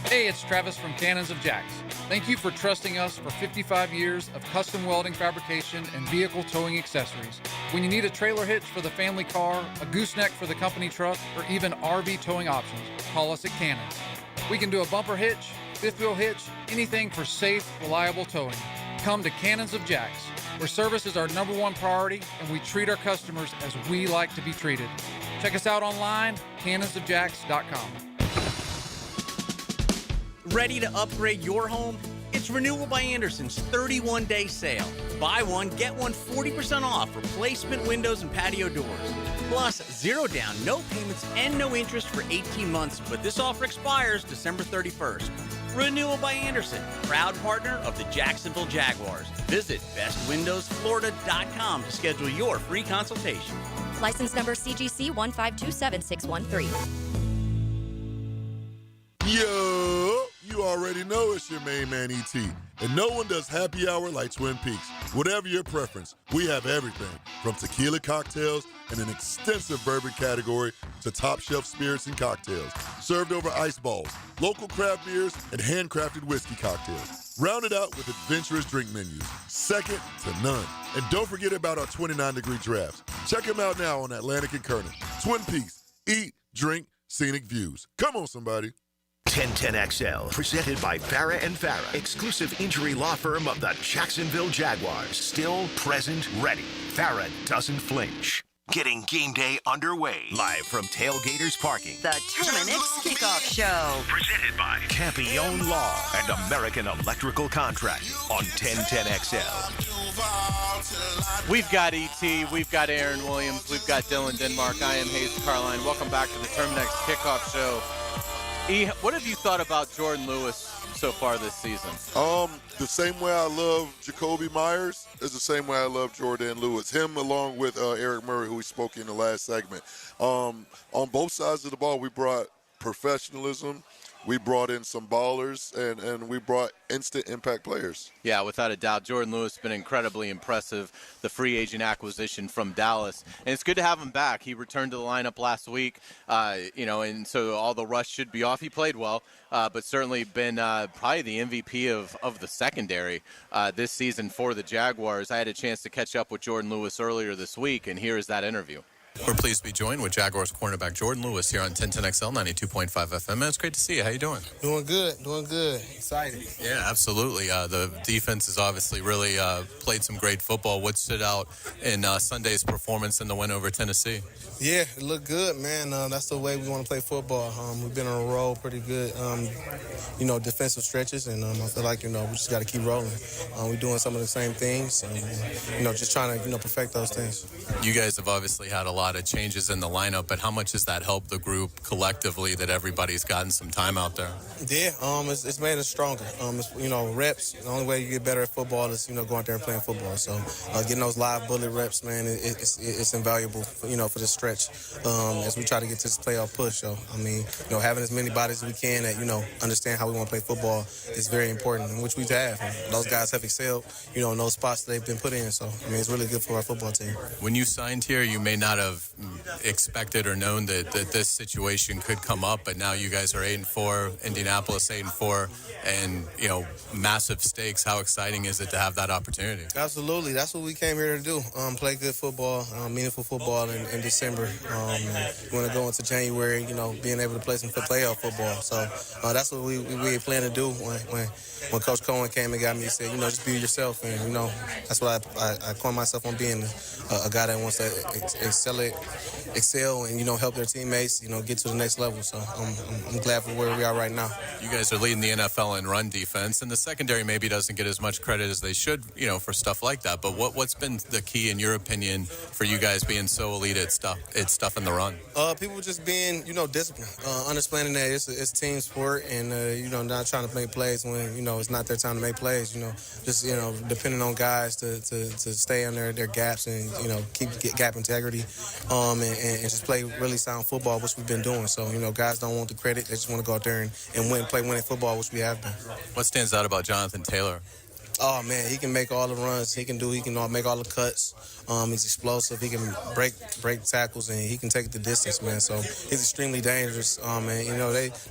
Hey, it's Travis from Cannons of Jacks. Thank you for trusting us for 55 years of custom welding fabrication and vehicle towing accessories. When you need a trailer hitch for the family car, a gooseneck for the company truck, or even RV towing options, call us at Cannons. We can do a bumper hitch, fifth wheel hitch, anything for safe, reliable towing. Come to Cannons of Jacks, where service is our #1 priority and we treat our customers as we like to be treated. Check us out online, cannonsofjacks.com. Ready to upgrade your home? It's Renewal by Anderson's 31-day sale. Buy one, get one 40% off replacement windows and patio doors. Plus, 0 down, no payments, and no interest for 18 months, but this offer expires December 31st. Renewal by Anderson, proud partner of the Jacksonville Jaguars. Visit bestwindowsflorida.com to schedule your free consultation. License number CGC 1527613. Yo, you already know it's your main man ET. And no one does happy hour like Twin Peaks. Whatever your preference, we have everything from tequila cocktails and an extensive bourbon category to top shelf spirits and cocktails, served over ice balls, local craft beers, and handcrafted whiskey cocktails. Rounded out with adventurous drink menus, second to none. And don't forget about our 29-degree drafts. Check them out now on Atlantic and Kernan. Twin Peaks, eat, drink, scenic views. Come on, somebody. 1010XL, presented by Farah & Farah, exclusive injury law firm of the Jacksonville Jaguars. Still, present, ready. Farah doesn't flinch. Getting game day underway. Live from Tailgaters Parking. The Terminix Kickoff Show. Presented by Campione Law and American Electrical Contract on 1010XL. We've got E.T., we've got Aaron Williams, we've got Dylan Denmark. I am Hayes Carline. Welcome back to the Terminix Kickoff Show. E, what have you thought about Jordan Lewis so far this season? The same way I love Jacoby Myers is the same way I love Jordan Lewis. Him along with Eric Murray, who we spoke in the last segment. On both sides of the ball, we brought professionalism, we brought in some ballers, and we brought instant impact players. Yeah, without a doubt. Jordan Lewis has been incredibly impressive, the free agent acquisition from Dallas. And it's good to have him back. He returned to the lineup last week, and so all the rust should be off. He played well, but certainly been probably the MVP of the secondary this season for the Jaguars. I had a chance to catch up with Jordan Lewis earlier this week, and here is that interview. We're pleased to be joined with Jaguars cornerback Jordan Lewis here on 1010XL 92.5 FM. Man, it's great to see you. How you doing? Doing good. Excited. Yeah, absolutely. The defense has obviously really played some great football. What stood out in Sunday's performance in the win over Tennessee? Yeah, it looked good, man. That's the way we want to play football. We've been on a roll pretty good, defensive stretches, and I feel like, we just got to keep rolling. We're doing some of the same things, and, just trying to, perfect those things. You guys have obviously had a lot of changes in the lineup, but how much has that helped the group collectively that everybody's gotten some time out there? Yeah, it's made us stronger. Reps, the only way you get better at football is, go out there and playing football. So getting those live bullet reps, man, it's invaluable, for the stretch as we try to get to this playoff push. So, having as many bodies as we can that, understand how we want to play football is very important, which we have. And those guys have excelled, in those spots that they've been put in. So, it's really good for our football team. When you signed here, you may not have expected or known that this situation could come up, but now you guys are 8-4, Indianapolis 8-4, and massive stakes. How exciting is it to have that opportunity? Absolutely, that's what we came here to do. Play good football, meaningful football in December. We want to go into January, being able to play some playoff football. So that's what we plan to do. When Coach Cohen came and got me, he said, just be yourself, and that's what I call myself on being a guy that wants to excel and help their teammates get to the next level. So I'm glad for where we are right now. You guys are leading the NFL in run defense, and the secondary maybe doesn't get as much credit as they should for stuff like that, but what's been the key in your opinion for you guys being so elite at stuff in the run? People just being disciplined, understanding that it's team sport, and not trying to make plays when it's not their time to make plays. Just depending on guys to stay on their gaps and keep gap integrity, and just play really sound football, which we've been doing. So guys don't want the credit; they just want to go out there and play winning football, which we have been. What stands out about Jonathan Taylor? Oh, man, he can make all the runs. He can make all the cuts. He's explosive. He can break tackles, and he can take the distance, man. So he's extremely dangerous. And,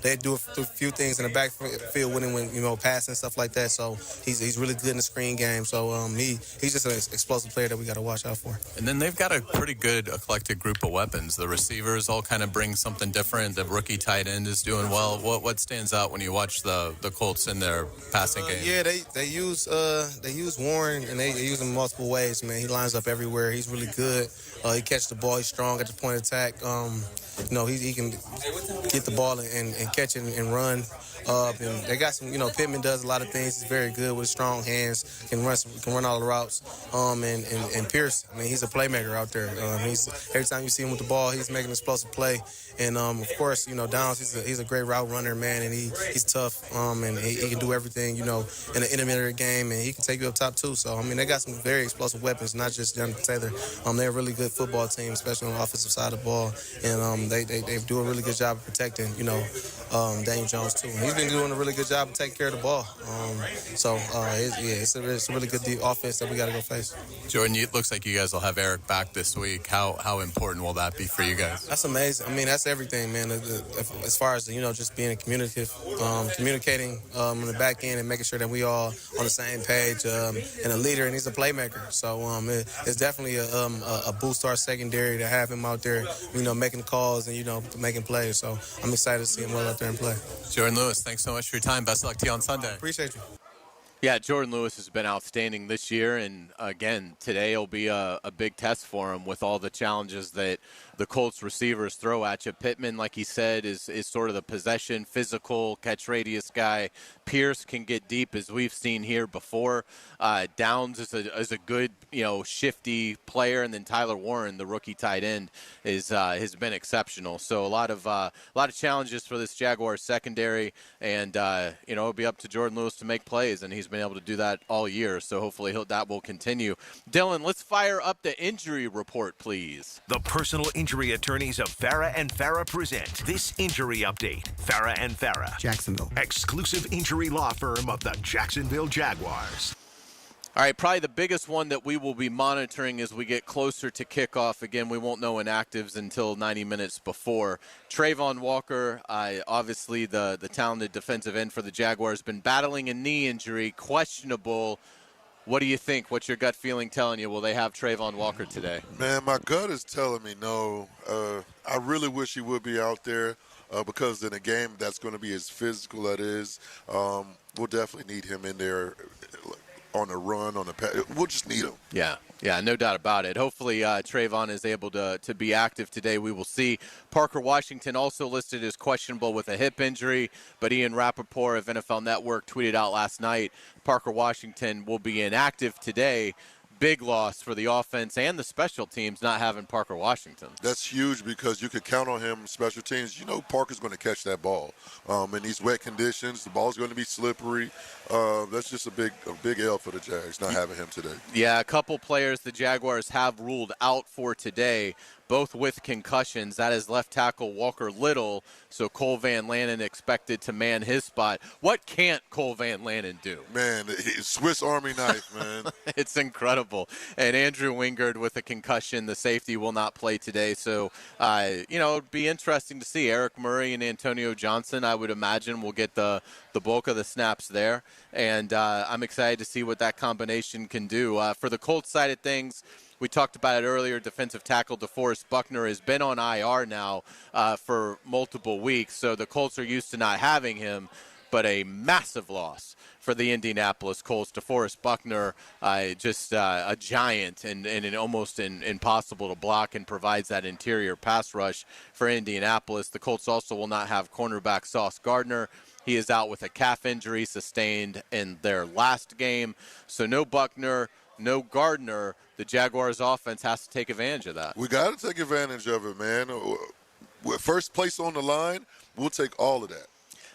they do a few things in the backfield with him when, passing and stuff like that. So he's really good in the screen game. So he's just an explosive player that we got to watch out for. And then they've got a pretty good eclectic group of weapons. The receivers all kind of bring something different. The rookie tight end is doing well. What stands out when you watch the Colts in their passing game? Yeah, they use Warren, and they use him multiple ways, man. He lines up everywhere. He's really good. He catches the ball. He's strong at the point of attack. He can get the ball and catch it and run up. And they got some, Pittman does a lot of things. He's very good with strong hands. Can run all the routes. And Pierce, he's a playmaker out there. Every time you see him with the ball, he's making an explosive play. And of course, Downs, he's a great route runner, man, and he's tough. And he can do everything, in an intermediate game, and he can take you up top too. So they got some very explosive weapons, not just Jonathan Taylor. They're a really good football team, especially on the offensive side of the ball, and they do a really good job of protecting, Daniel Jones too. And he's been doing a really good job of taking care of the ball. It's a really good offense that we got to go face. Jordan, it looks like you guys will have Eric back this week. How important will that be for you guys? That's amazing. That's everything, man. As far as just being communicating on the back end and making sure that we all on the same page, and a leader, and he's a playmaker. So it's definitely a boost to our secondary to have him out there, making calls and making plays. So I'm excited to see him well out there and play. Jordan Lewis, thanks so much for your time. Best of luck to you on Sunday. Appreciate you. Yeah, Jordan Lewis has been outstanding this year, and again, today will be a big test for him with all the challenges that the Colts receivers throw at you. Pittman, like he said, is sort of the possession, physical, catch radius guy. Pierce can get deep, as we've seen here before. Downs is a good, shifty player, and then Tyler Warren, the rookie tight end, has been exceptional. So a lot of challenges for this Jaguars secondary, and it'll be up to Jordan Lewis to make plays, and he's he's been able to do that all year, so hopefully that will continue. Dylan, let's fire up the injury report, please. The personal injury attorneys of Farah and Farah present this injury update. Farah and Farah, Jacksonville, exclusive injury law firm of the Jacksonville Jaguars. All right, probably the biggest one that we will be monitoring as we get closer to kickoff. Again, we won't know inactives until 90 minutes before. Trayvon Walker, obviously the talented defensive end for the Jaguars, been battling a knee injury, questionable. What do you think? What's your gut feeling telling you? Will they have Trayvon Walker today? Man, my gut is telling me no. I really wish he would be out there because in a game that's going to be as physical that is, we'll definitely need him in there on the run, on the pass. We'll just need him. Yeah, no doubt about it. Hopefully Trayvon is able to be active today. We will see. Parker Washington also listed as questionable with a hip injury, but Ian Rappaport of NFL Network tweeted out last night Parker Washington will be inactive today. Big loss for the offense and the special teams not having Parker Washington. That's huge because you could count on him special teams. You know Parker's going to catch that ball. In these wet conditions, the ball's going to be slippery. That's just a big L for the Jags not having him today. Yeah, a couple players the Jaguars have ruled out for today, both with concussions. That is left tackle Walker Little, so Cole Van Lanen expected to man his spot. What can't Cole Van Lanen do? Man, Swiss Army knife, man. It's incredible. And Andrew Wingard with a concussion, the safety will not play today. So, it'd be interesting to see. Eric Murray and Antonio Johnson, I would imagine, will get the bulk of the snaps there. And I'm excited to see what that combination can do. For the Colts side of things, we talked about it earlier. Defensive tackle DeForest Buckner has been on IR now for multiple weeks, so the Colts are used to not having him, but a massive loss for the Indianapolis Colts. DeForest Buckner, just a giant and almost impossible to block, and provides that interior pass rush for Indianapolis. The Colts also will not have cornerback Sauce Gardner. He is out with a calf injury sustained in their last game, so no Buckner, no Gardner. The Jaguars offense has to take advantage of that. We got to take advantage of it, man. With first place on the line, we'll take all of that.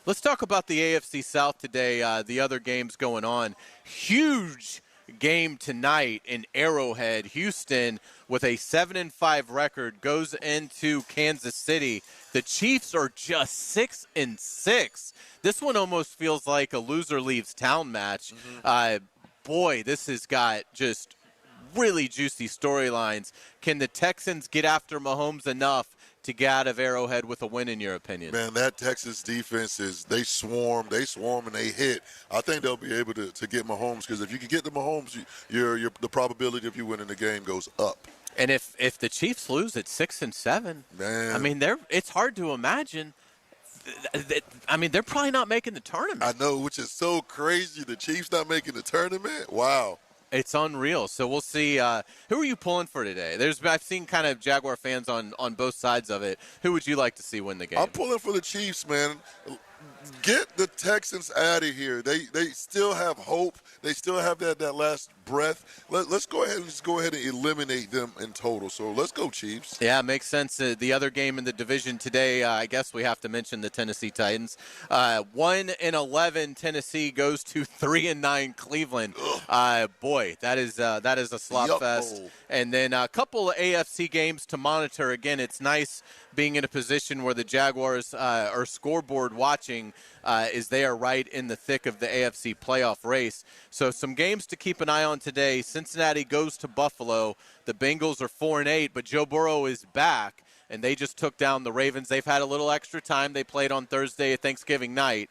Let's talk about the AFC South today, the other games going on. Huge game tonight in Arrowhead. Houston, with a 7-5 record, goes into Kansas City. The Chiefs are just 6-6. This one almost feels like a loser leaves town match. Boy, this has got just really juicy storylines. Can the Texans get after Mahomes enough to get out of Arrowhead with a win, in your opinion? Man, that Texas defense they swarm and they hit. I think they'll be able to get Mahomes, because if you can get to Mahomes, the probability of you winning the game goes up. And if the Chiefs lose at 6-7, man, I mean, it's hard to imagine. They're probably not making the tournament. I know, which is so crazy. The Chiefs not making the tournament? Wow. It's unreal. So we'll see. Who are you pulling for today? I've seen kind of Jaguar fans on both sides of it. Who would you like to see win the game? I'm pulling for the Chiefs, man. Get the Texans out of here. They still have hope. They still have that last breath. Let's go ahead and eliminate them in total. So let's go, Chiefs. Yeah, makes sense. The other game in the division today, I guess we have to mention the Tennessee Titans. 1-11 Tennessee goes to 3-9 Cleveland. Boy, that is a slop fest. And then a couple of AFC games to monitor. Again, it's nice being in a position where the Jaguars are scoreboard watching, as they are right in the thick of the AFC playoff race. So some games to keep an eye on today. Cincinnati goes to Buffalo. The Bengals are 4-8, but Joe Burrow is back, and they just took down the Ravens. They've had a little extra time. They played on Thursday, Thanksgiving night,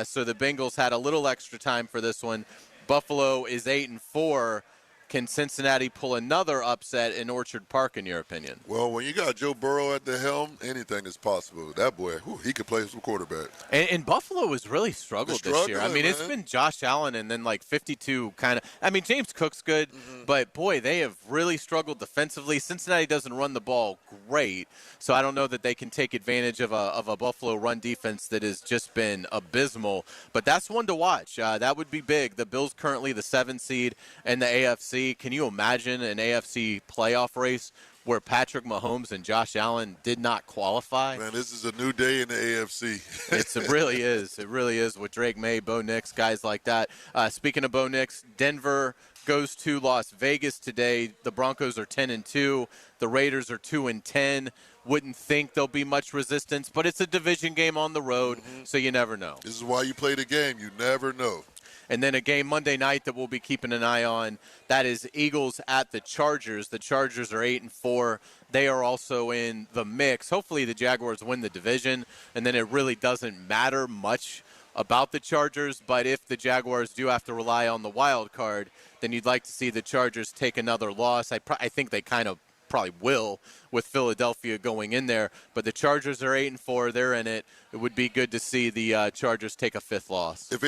so the Bengals had a little extra time for this one. Buffalo is 8-4. Can Cincinnati pull another upset in Orchard Park, in your opinion? Well, when you got Joe Burrow at the helm, anything is possible. That boy, he could play some quarterback. And Buffalo has really struggled this year. I mean, it's been Josh Allen and then like 52 kind of. I mean, James Cook's good, but boy, they have really struggled defensively. Cincinnati doesn't run the ball great, so I don't know that they can take advantage of a Buffalo run defense that has just been abysmal. But that's one to watch. That would be big. The Bills currently the 7 seed in the AFC. Can you imagine an AFC playoff race where Patrick Mahomes and Josh Allen did not qualify. Man, this is a new day in the AFC. It really is. It really is with Drake May, Bo Nix, guys like that. Speaking of Bo Nix, Denver goes to Las Vegas today. The Broncos are 10-2. The Raiders are 2-10. Wouldn't think there'll be much resistance, but it's a division game on the road, so you never know. This is why you play the game. You never know. And then a game Monday night that we'll be keeping an eye on, that is Eagles at the Chargers. The Chargers are 8-4. They are also in the mix. Hopefully the Jaguars win the division, and then it really doesn't matter much about the Chargers. But if the Jaguars do have to rely on the wild card, then you'd like to see the Chargers take another loss. I think they kind of probably will with Philadelphia going in there. But the Chargers are 8-4. They're in it. It would be good to see the Chargers take a 5th loss. If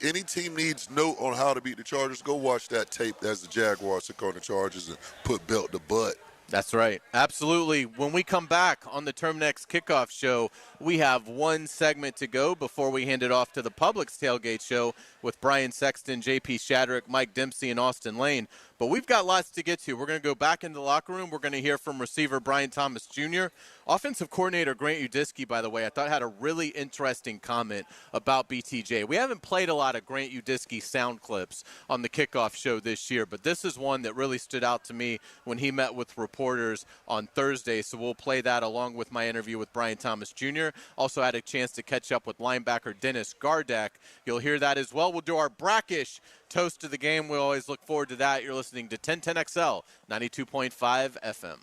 any team needs note on how to beat the Chargers, go watch that tape as the Jaguars took on the Chargers and put belt to butt. That's right. Absolutely. When we come back on the Terminix Kickoff Show, we have one segment to go before we hand it off to the Publix Tailgate Show with Brian Sexton, JP Shadrick, Mike Dempsey, and Austin Lane. But we've got lots to get to. We're going to go back into the locker room. We're going to hear from receiver Brian Thomas Jr. Offensive coordinator Grant Udisky, by the way, I thought had a really interesting comment about BTJ. We haven't played a lot of Grant Udisky sound clips on the Kickoff Show this year, but this is one that really stood out to me when he met with reporters on Thursday. So we'll play that along with my interview with Brian Thomas Jr. Also had a chance to catch up with linebacker Dennis Gardeck. You'll hear that as well. We'll do our brackish toast of the game. We always look forward to that. You're listening to 1010XL, 92.5 FM.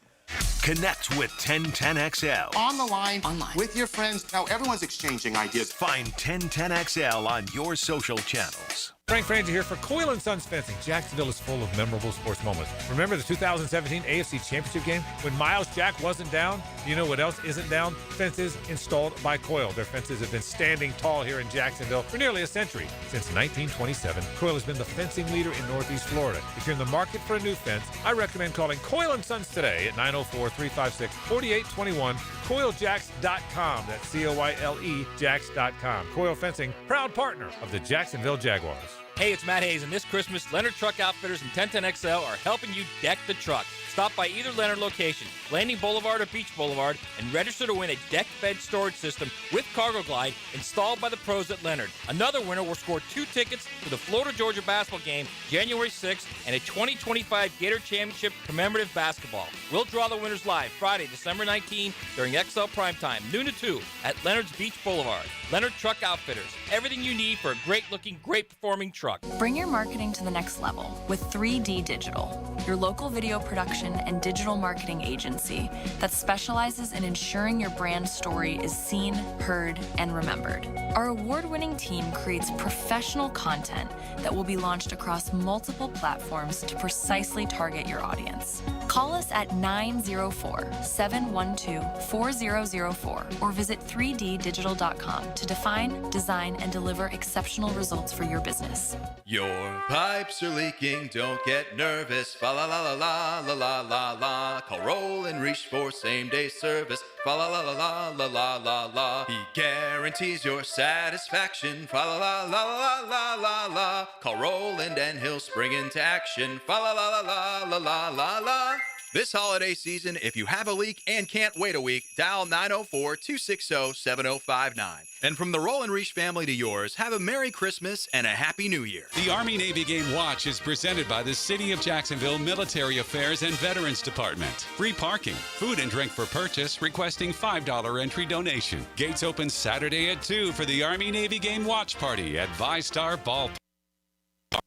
Connect with 1010XL. On the line, with your friends. Now everyone's exchanging ideas. Find 1010XL on your social channels. Frank Frangie here for Coyle & Sons Fencing. Jacksonville is full of memorable sports moments. Remember the 2017 AFC Championship game when Miles Jack wasn't down? You know what else isn't down? Fences installed by Coyle. Their fences have been standing tall here in Jacksonville for nearly a century. Since 1927, Coyle has been the fencing leader in Northeast Florida. If you're in the market for a new fence, I recommend calling Coyle & Sons today at 904-356-4821, CoyleJacks.com. That's C-O-Y-L-E Jacks.com. Coyle Fencing, proud partner of the Jacksonville Jaguars. Hey, it's Matt Hayes, and this Christmas, Leonard Truck Outfitters and 1010XL are helping you deck the truck. Stop by either Leonard location, Landing Boulevard or Beach Boulevard, and register to win a deck bed storage system with Cargo Glide installed by the pros at Leonard. Another winner will score 2 tickets to the Florida-Georgia basketball game January 6th and a 2025 Gator Championship commemorative basketball. We'll draw the winners live Friday, December 19 during XL Primetime, noon to 2 at Leonard's Beach Boulevard. Leonard Truck Outfitters, everything you need for a great-looking, great-performing truck. Bring your marketing to the next level with 3D Digital, your local video production and digital marketing agency that specializes in ensuring your brand story is seen, heard, and remembered. Our award-winning team creates professional content that will be launched across multiple platforms to precisely target your audience. Call us at 904-712-4004 or visit 3ddigital.com to define, design, and deliver exceptional results for your business. Your pipes are leaking, don't get nervous. Fa la la la la la la la la. Call Roll and Reach for same-day service. Fa la la la la la la la la. He guarantees your satisfaction. Fa la la la la la la la. Call Roland and he'll spring into action. Fa la la la la la la la la. This holiday season, if you have a leak and can't wait a week, dial 904-260-7059. And from the Roll and Reach family to yours, have a Merry Christmas and a Happy New Year. The Army-Navy Game Watch is presented by the City of Jacksonville Military Affairs and Veterans Department. Free parking, food and drink for purchase, requesting $5 entry donation. Gates open Saturday at 2 for the Army-Navy Game Watch Party at ViStar Ballpark.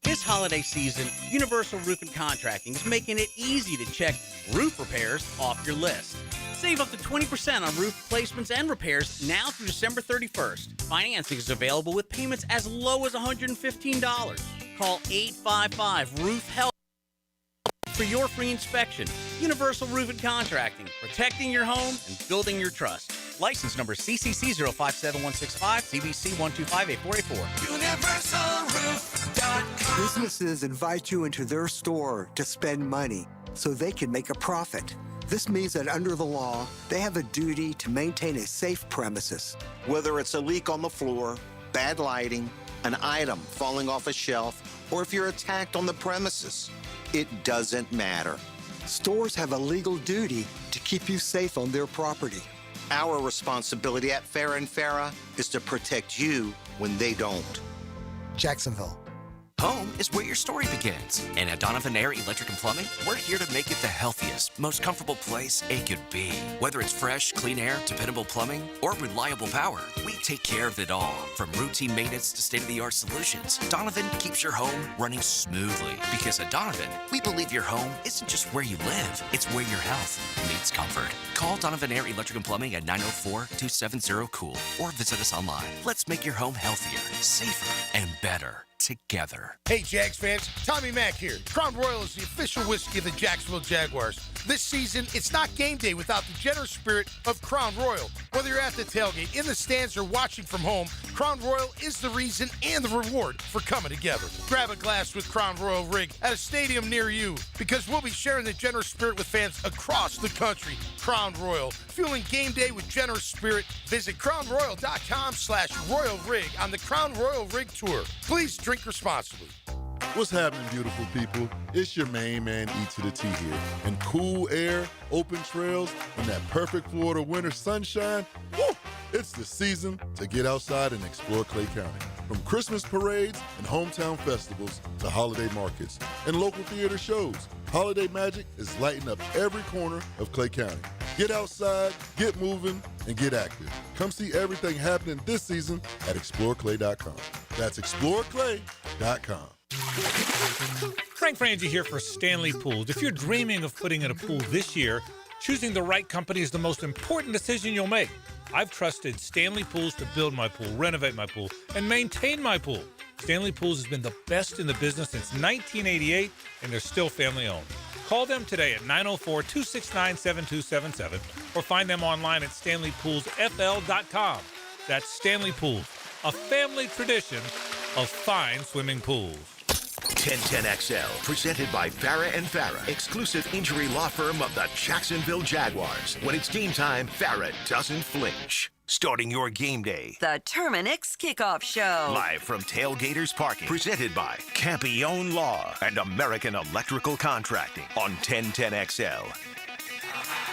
This holiday season, Universal Roof and Contracting is making it easy to check roof repairs off your list. Save up to 20% on roof placements and repairs now through December 31st. Financing is available with payments as low as $115. Call 855-ROOF-HELP for your free inspection. Universal Roof and Contracting, protecting your home and building your trust. License number CCC057165, CBC1258484. UniversalRoof.com. Businesses invite you into their store to spend money so they can make a profit. This means that under the law, they have a duty to maintain a safe premises. Whether it's a leak on the floor, bad lighting, an item falling off a shelf, or if you're attacked on the premises, it doesn't matter. Stores have a legal duty to keep you safe on their property. Our responsibility at Farah & Farah is to protect you when they don't. Jacksonville. Home is where your story begins. And at Donovan Air Electric and Plumbing, we're here to make it the healthiest, most comfortable place it could be. Whether it's fresh, clean air, dependable plumbing, or reliable power, we take care of it all. From routine maintenance to state-of-the-art solutions, Donovan keeps your home running smoothly. Because at Donovan, we believe your home isn't just where you live, it's where your health meets comfort. Call Donovan Air Electric and Plumbing at 904-270-COOL or visit us online. Let's make your home healthier, safer, and better together. Hey, Jags fans, Tommy Mack here. Crown Royal is the official whiskey of the Jacksonville Jaguars. This season, it's not game day without the generous spirit of Crown Royal. Whether you're at the tailgate, in the stands, or watching from home, Crown Royal is the reason and the reward for coming together. Grab a glass with Crown Royal Rig at a stadium near you, because we'll be sharing the generous spirit with fans across the country. Crown Royal, fueling game day with generous spirit. Visit crownroyal.com/Royal Rig on the Crown Royal Rig Tour. Please drink responsibly. What's happening, beautiful people? It's your main man, E to the T here. And cool air, open trails, and that perfect Florida winter sunshine, woo! It's the season to get outside and explore Clay County. From Christmas parades and hometown festivals to holiday markets and local theater shows, holiday magic is lighting up every corner of Clay County. Get outside, get moving, and get active. Come see everything happening this season at exploreclay.com. That's exploreclay.com. Frank Frangie here for Stanley Pools. If you're dreaming of putting in a pool this year, choosing the right company is the most important decision you'll make. I've trusted Stanley Pools to build my pool, renovate my pool, and maintain my pool. Stanley Pools has been the best in the business since 1988, and they're still family-owned. Call them today at 904-269-7277 or find them online at StanleyPoolsFL.com. That's Stanley Pools, a family tradition of fine swimming pools. 1010XL, presented by Farah & Farah, exclusive injury law firm of the Jacksonville Jaguars. When it's game time, Farah doesn't flinch. Starting your game day. The Terminix Kickoff Show. Live from Tailgaters Parking. Presented by Campione Law and American Electrical Contracting on 1010XL.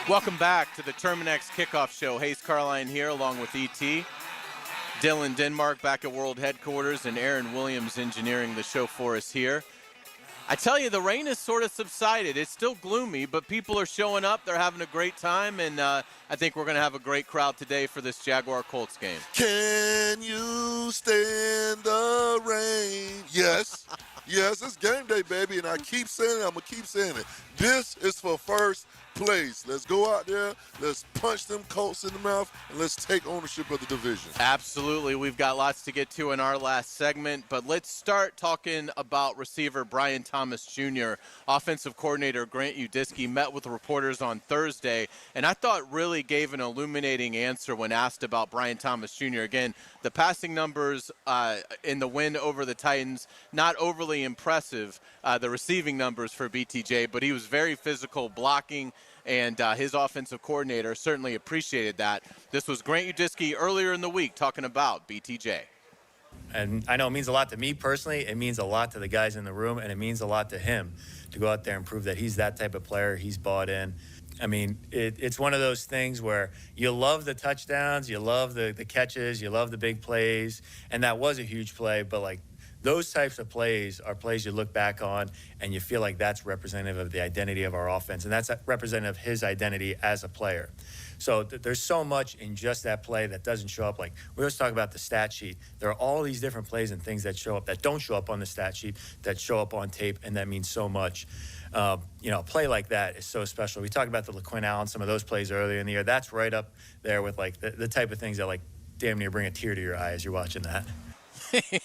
Welcome back to the Terminix Kickoff Show. Hayes Carline here along with E.T. Dylan Denmark back at World Headquarters, and Aaron Williams engineering the show for us here. I tell you, the rain has sort of subsided. It's still gloomy, but people are showing up. They're having a great time, and I think we're going to have a great crowd today for this Jaguar-Colts game. Can you stand the rain? Yes. Yes, it's game day, baby, and I keep saying it. I'm going to keep saying it. This is for first place. Let's go out there, let's punch them Colts in the mouth, and let's take ownership of the division. Absolutely. We've got lots to get to in our last segment, but let's start talking about receiver Brian Thomas Jr. Offensive coordinator Grant Udisky met with reporters on Thursday, and I thought really gave an illuminating answer when asked about Brian Thomas Jr. Again, the passing numbers in the win over the Titans, not overly impressive, the receiving numbers for BTJ, but he was very physical, blocking, and his offensive coordinator certainly appreciated that. This was Grant Udisky earlier in the week talking about BTJ. And I know it means a lot to me personally. It means a lot to the guys in the room, and it means a lot to him to go out there and prove that he's that type of player. He's bought in. I mean, it's one of those things where you love the touchdowns, you love the catches, you love the big plays, and that was a huge play, but like, those types of plays are plays you look back on and you feel like that's representative of the identity of our offense, and that's representative of his identity as a player. So there's so much in just that play that doesn't show up. Like, we always talk about the stat sheet. There are all these different plays and things that show up that don't show up on the stat sheet, that show up on tape, and that means so much. A play like that is so special. We talked about the LaQuinn Allen, some of those plays earlier in the year. That's right up there with, like, the type of things that, like, damn near bring a tear to your eye as you're watching that.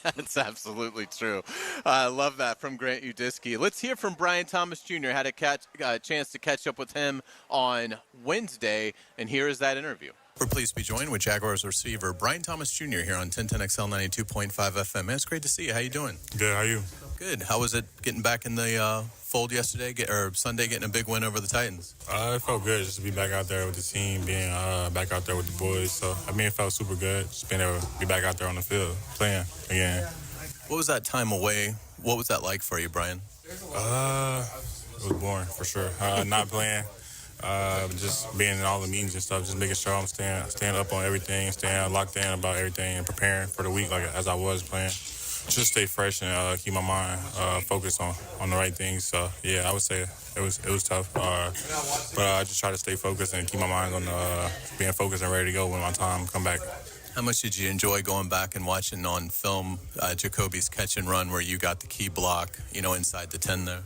That's absolutely true. I love that from Grant Udisky. Let's hear from Brian Thomas Jr. Had a chance to catch up with him on Wednesday, and here is that interview. We're pleased to be joined with Jaguars receiver Brian Thomas Jr. here on 1010XL 92.5 FM. Man, it's great to see you. How you doing? Good. How are you? Good. How was it getting back in the fold yesterday, or Sunday, getting a big win over the Titans? It felt good just to be back out there with the team, being back out there with the boys. So, I mean, it felt super good just being able to be back out there on the field, playing again. What was that time away? What was that like for you, Brian? boring for sure. Not playing, just being in all the meetings and stuff, just making sure I'm staying up on everything, staying locked in about everything, and preparing for the week like as I was playing. Just stay fresh and keep my mind focused on the right things. So yeah, I would say it was tough, but I just try to stay focused and keep my mind on being focused and ready to go when my time come back. How much did you enjoy going back and watching on film Jacoby's catch and run where you got the key block, inside the 10 there?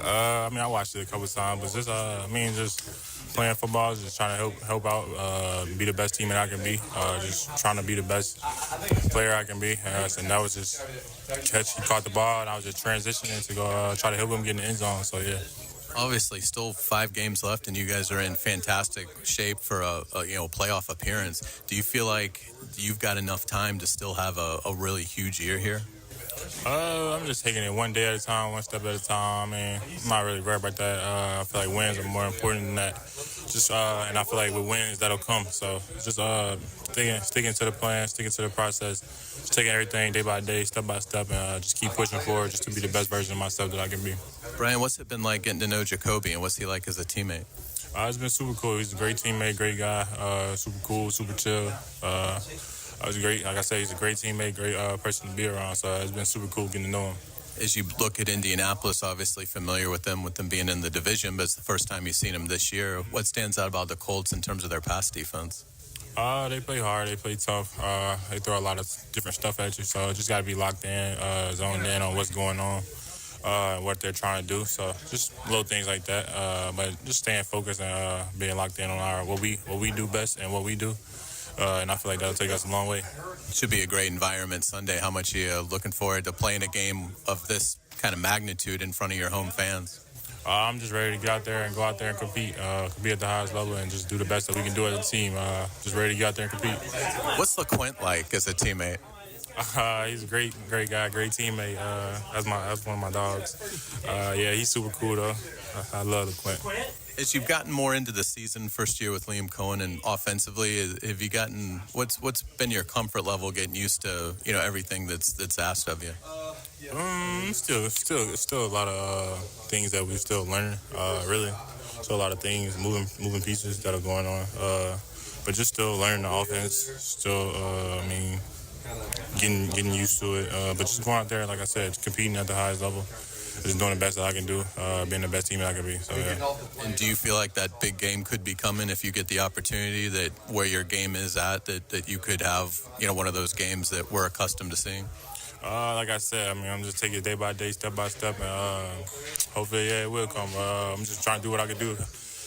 I mean, I watched it a couple of times, but just playing football, just trying to help out, be the best teammate I can be, just trying to be the best player I can be. And that was just catch. He caught the ball, and I was just transitioning to go try to help him get in the end zone. So yeah. Obviously, still 5 games left, and you guys are in fantastic shape for a playoff appearance. Do you feel like you've got enough time to still have a really huge year here? I'm just taking it one day at a time, one step at a time. I mean, I'm not really worried about that. I feel like wins are more important than that. And I feel like with wins, that'll come. So just sticking to the plan, sticking to the process, just taking everything day by day, step by step, and just keep pushing forward just to be the best version of myself that I can be. Brian, what's it been like getting to know Jacoby, and what's he like as a teammate? It's been super cool. He's a great teammate, great guy, super cool, super chill. It was great. Like I said, he's a great teammate, great person to be around. So it's been super cool getting to know him. As you look at Indianapolis, obviously familiar with them being in the division, but it's the first time you've seen them this year. What stands out about the Colts in terms of their pass defense? They play hard. They play tough. They throw a lot of different stuff at you. So just got to be locked in, zoned in on what's going on, what they're trying to do. So just little things like that. But just staying focused and being locked in on what we do best and what we do. And I feel like that'll take us a long way. Should be a great environment Sunday. How much are you looking forward to playing a game of this kind of magnitude in front of your home fans? I'm just ready to get out there and go out there and compete at the highest level and just do the best that we can do as a team. Just ready to get out there and compete. What's LeQuint like as a teammate? He's a great guy, great teammate. That's one of my dogs. Yeah, he's super cool though. I love LeQuint. As you've gotten more into the season, first year with Liam Cohen, and offensively, have you gotten what's been your comfort level getting used to everything that's asked of you? Still a lot of things that we're still learning. Really, still a lot of things, moving pieces that are going on. But just still learning the offense. Still, getting used to it. But just going out there, like I said, competing at the highest level. Just doing the best that I can do, being the best team that I can be. So, yeah. And do you feel like that big game could be coming if you get the opportunity that where your game is at, that you could have, one of those games that we're accustomed to seeing? Like I said, I'm just taking it day by day, step by step, and hopefully, it will come. I'm just trying to do what I can do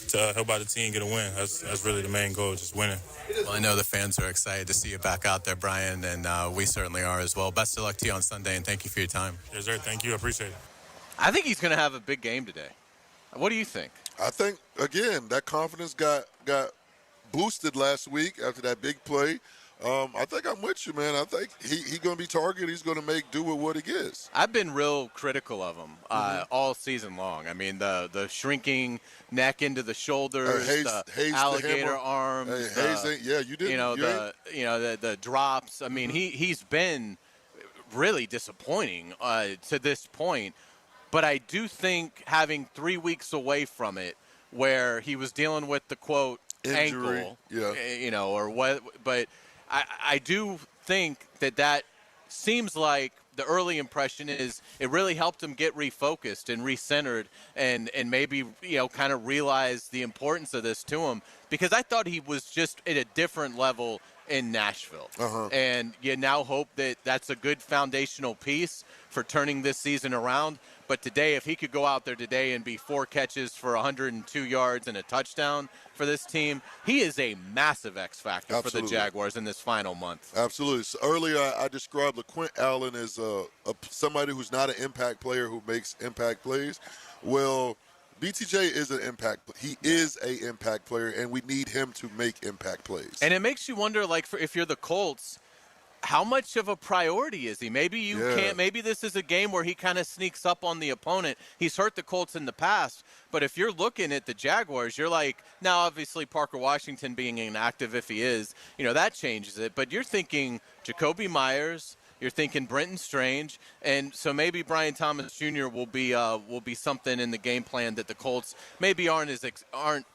to help out the team get a win. That's really the main goal, just winning. Well, I know the fans are excited to see you back out there, Brian, and we certainly are as well. Best of luck to you on Sunday, and thank you for your time. Yes, sir. Thank you. I appreciate it. I think he's going to have a big game today. What do you think? I think, again, that confidence got boosted last week after that big play. I think I'm with you, man. I think he's going to be targeted. He's going to make do with what he gets. I've been real critical of him all season long. I mean, the shrinking neck into the shoulders, the alligator arms. You didn't. The drops. I mean, he's been really disappointing to this point. But I do think having 3 weeks away from it, where he was dealing with the quote injury, ankle, or what. But I do think that seems like the early impression is it really helped him get refocused and recentered, and maybe kind of realize the importance of this to him, because I thought he was just at a different level in Nashville. And you now hope that that's a good foundational piece for turning this season around. But today, if he could go out there today and be 4 catches for 102 yards and a touchdown for this team, he is a massive X factor for the Jaguars in this final month. Absolutely. So earlier, I described LeQuint Allen as somebody who's not an impact player who makes impact plays. Well, BTJ is an impact. He is an impact player, and we need him to make impact plays. And it makes you wonder, if you're the Colts, how much of a priority is he? Maybe you can't. Maybe this is a game where he kind of sneaks up on the opponent. He's hurt the Colts in the past, but if you're looking at the Jaguars, you're like, now obviously Parker Washington being inactive, if he is, that changes it. But you're thinking Jacoby Myers, you're thinking Brenton Strange, and so maybe Brian Thomas Jr. will be something in the game plan that the Colts maybe aren't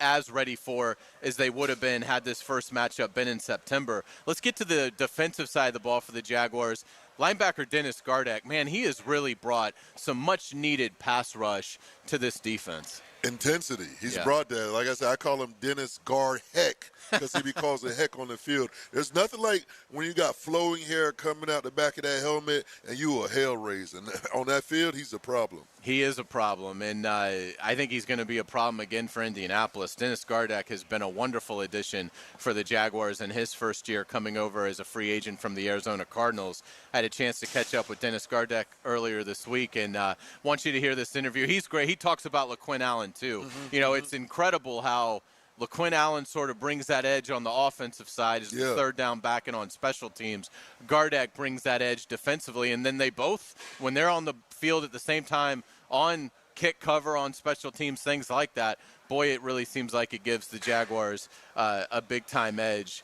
as ready for as they would have been had this first matchup been in September. Let's get to the defensive side of the ball for the Jaguars. Linebacker Dennis Gardeck, man, he has really brought some much-needed pass rush to this defense. Intensity. He's brought that. Like I said, I call him Dennis Guard Heck because he be causing heck on the field. There's nothing like when you got flowing hair coming out the back of that helmet and you a hell raising. On that field, he's a problem. He is a problem, and I think he's going to be a problem again for Indianapolis. Dennis Gardeck has been a wonderful addition for the Jaguars in his first year coming over as a free agent from the Arizona Cardinals. I had a chance to catch up with Dennis Gardeck earlier this week, and want you to hear this interview. He's great. He talks about LaQuinn Allen, too. You know, it's incredible how LaQuinn Allen sort of brings that edge on the offensive side as the third down back and on special teams. Gardeck brings that edge defensively, and then they both, when they're on the field at the same time on kick cover, on special teams, things like that, boy, it really seems like it gives the Jaguars a big-time edge.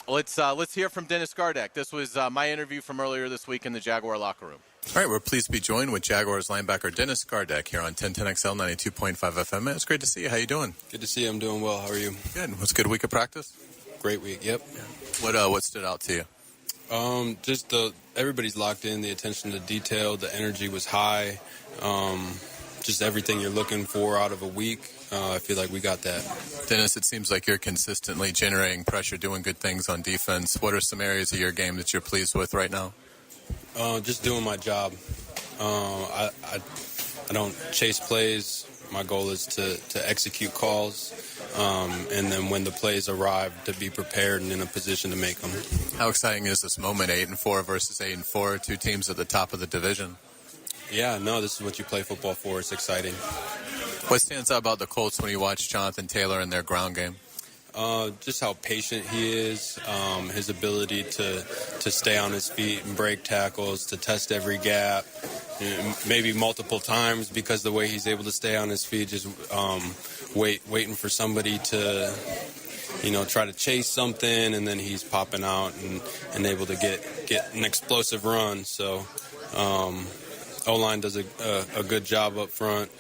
Let's hear from Dennis Gardeck. This was my interview from earlier this week in the Jaguar locker room. All right, we're pleased to be joined with Jaguars linebacker Dennis Gardeck here on 1010XL 92.5 FM. It's great to see you. How you doing? Good to see you. I'm doing well. How are you? Good. Was a good week of practice? Great week. Yep. What stood out to you? Just everybody's locked in. The attention to detail. The energy was high. Just everything you're looking for out of a week. I feel like we got that. Dennis, it seems like you're consistently generating pressure, doing good things on defense. What are some areas of your game that you're pleased with right now? Just doing my job. I don't chase plays. My goal is to execute calls, and then when the plays arrive, to be prepared and in a position to make them. How exciting is this moment, 8-4 versus 8-4, two teams at the top of the division? Yeah, no, this is what you play football for. It's exciting. What stands out about the Colts when you watch Jonathan Taylor in their ground game? Just how patient he is, his ability to stay on his feet and break tackles, to test every gap, maybe multiple times because the way he's able to stay on his feet, just waiting for somebody to, try to chase something, and then he's popping out and able to get an explosive run. So O-line does a good job up front.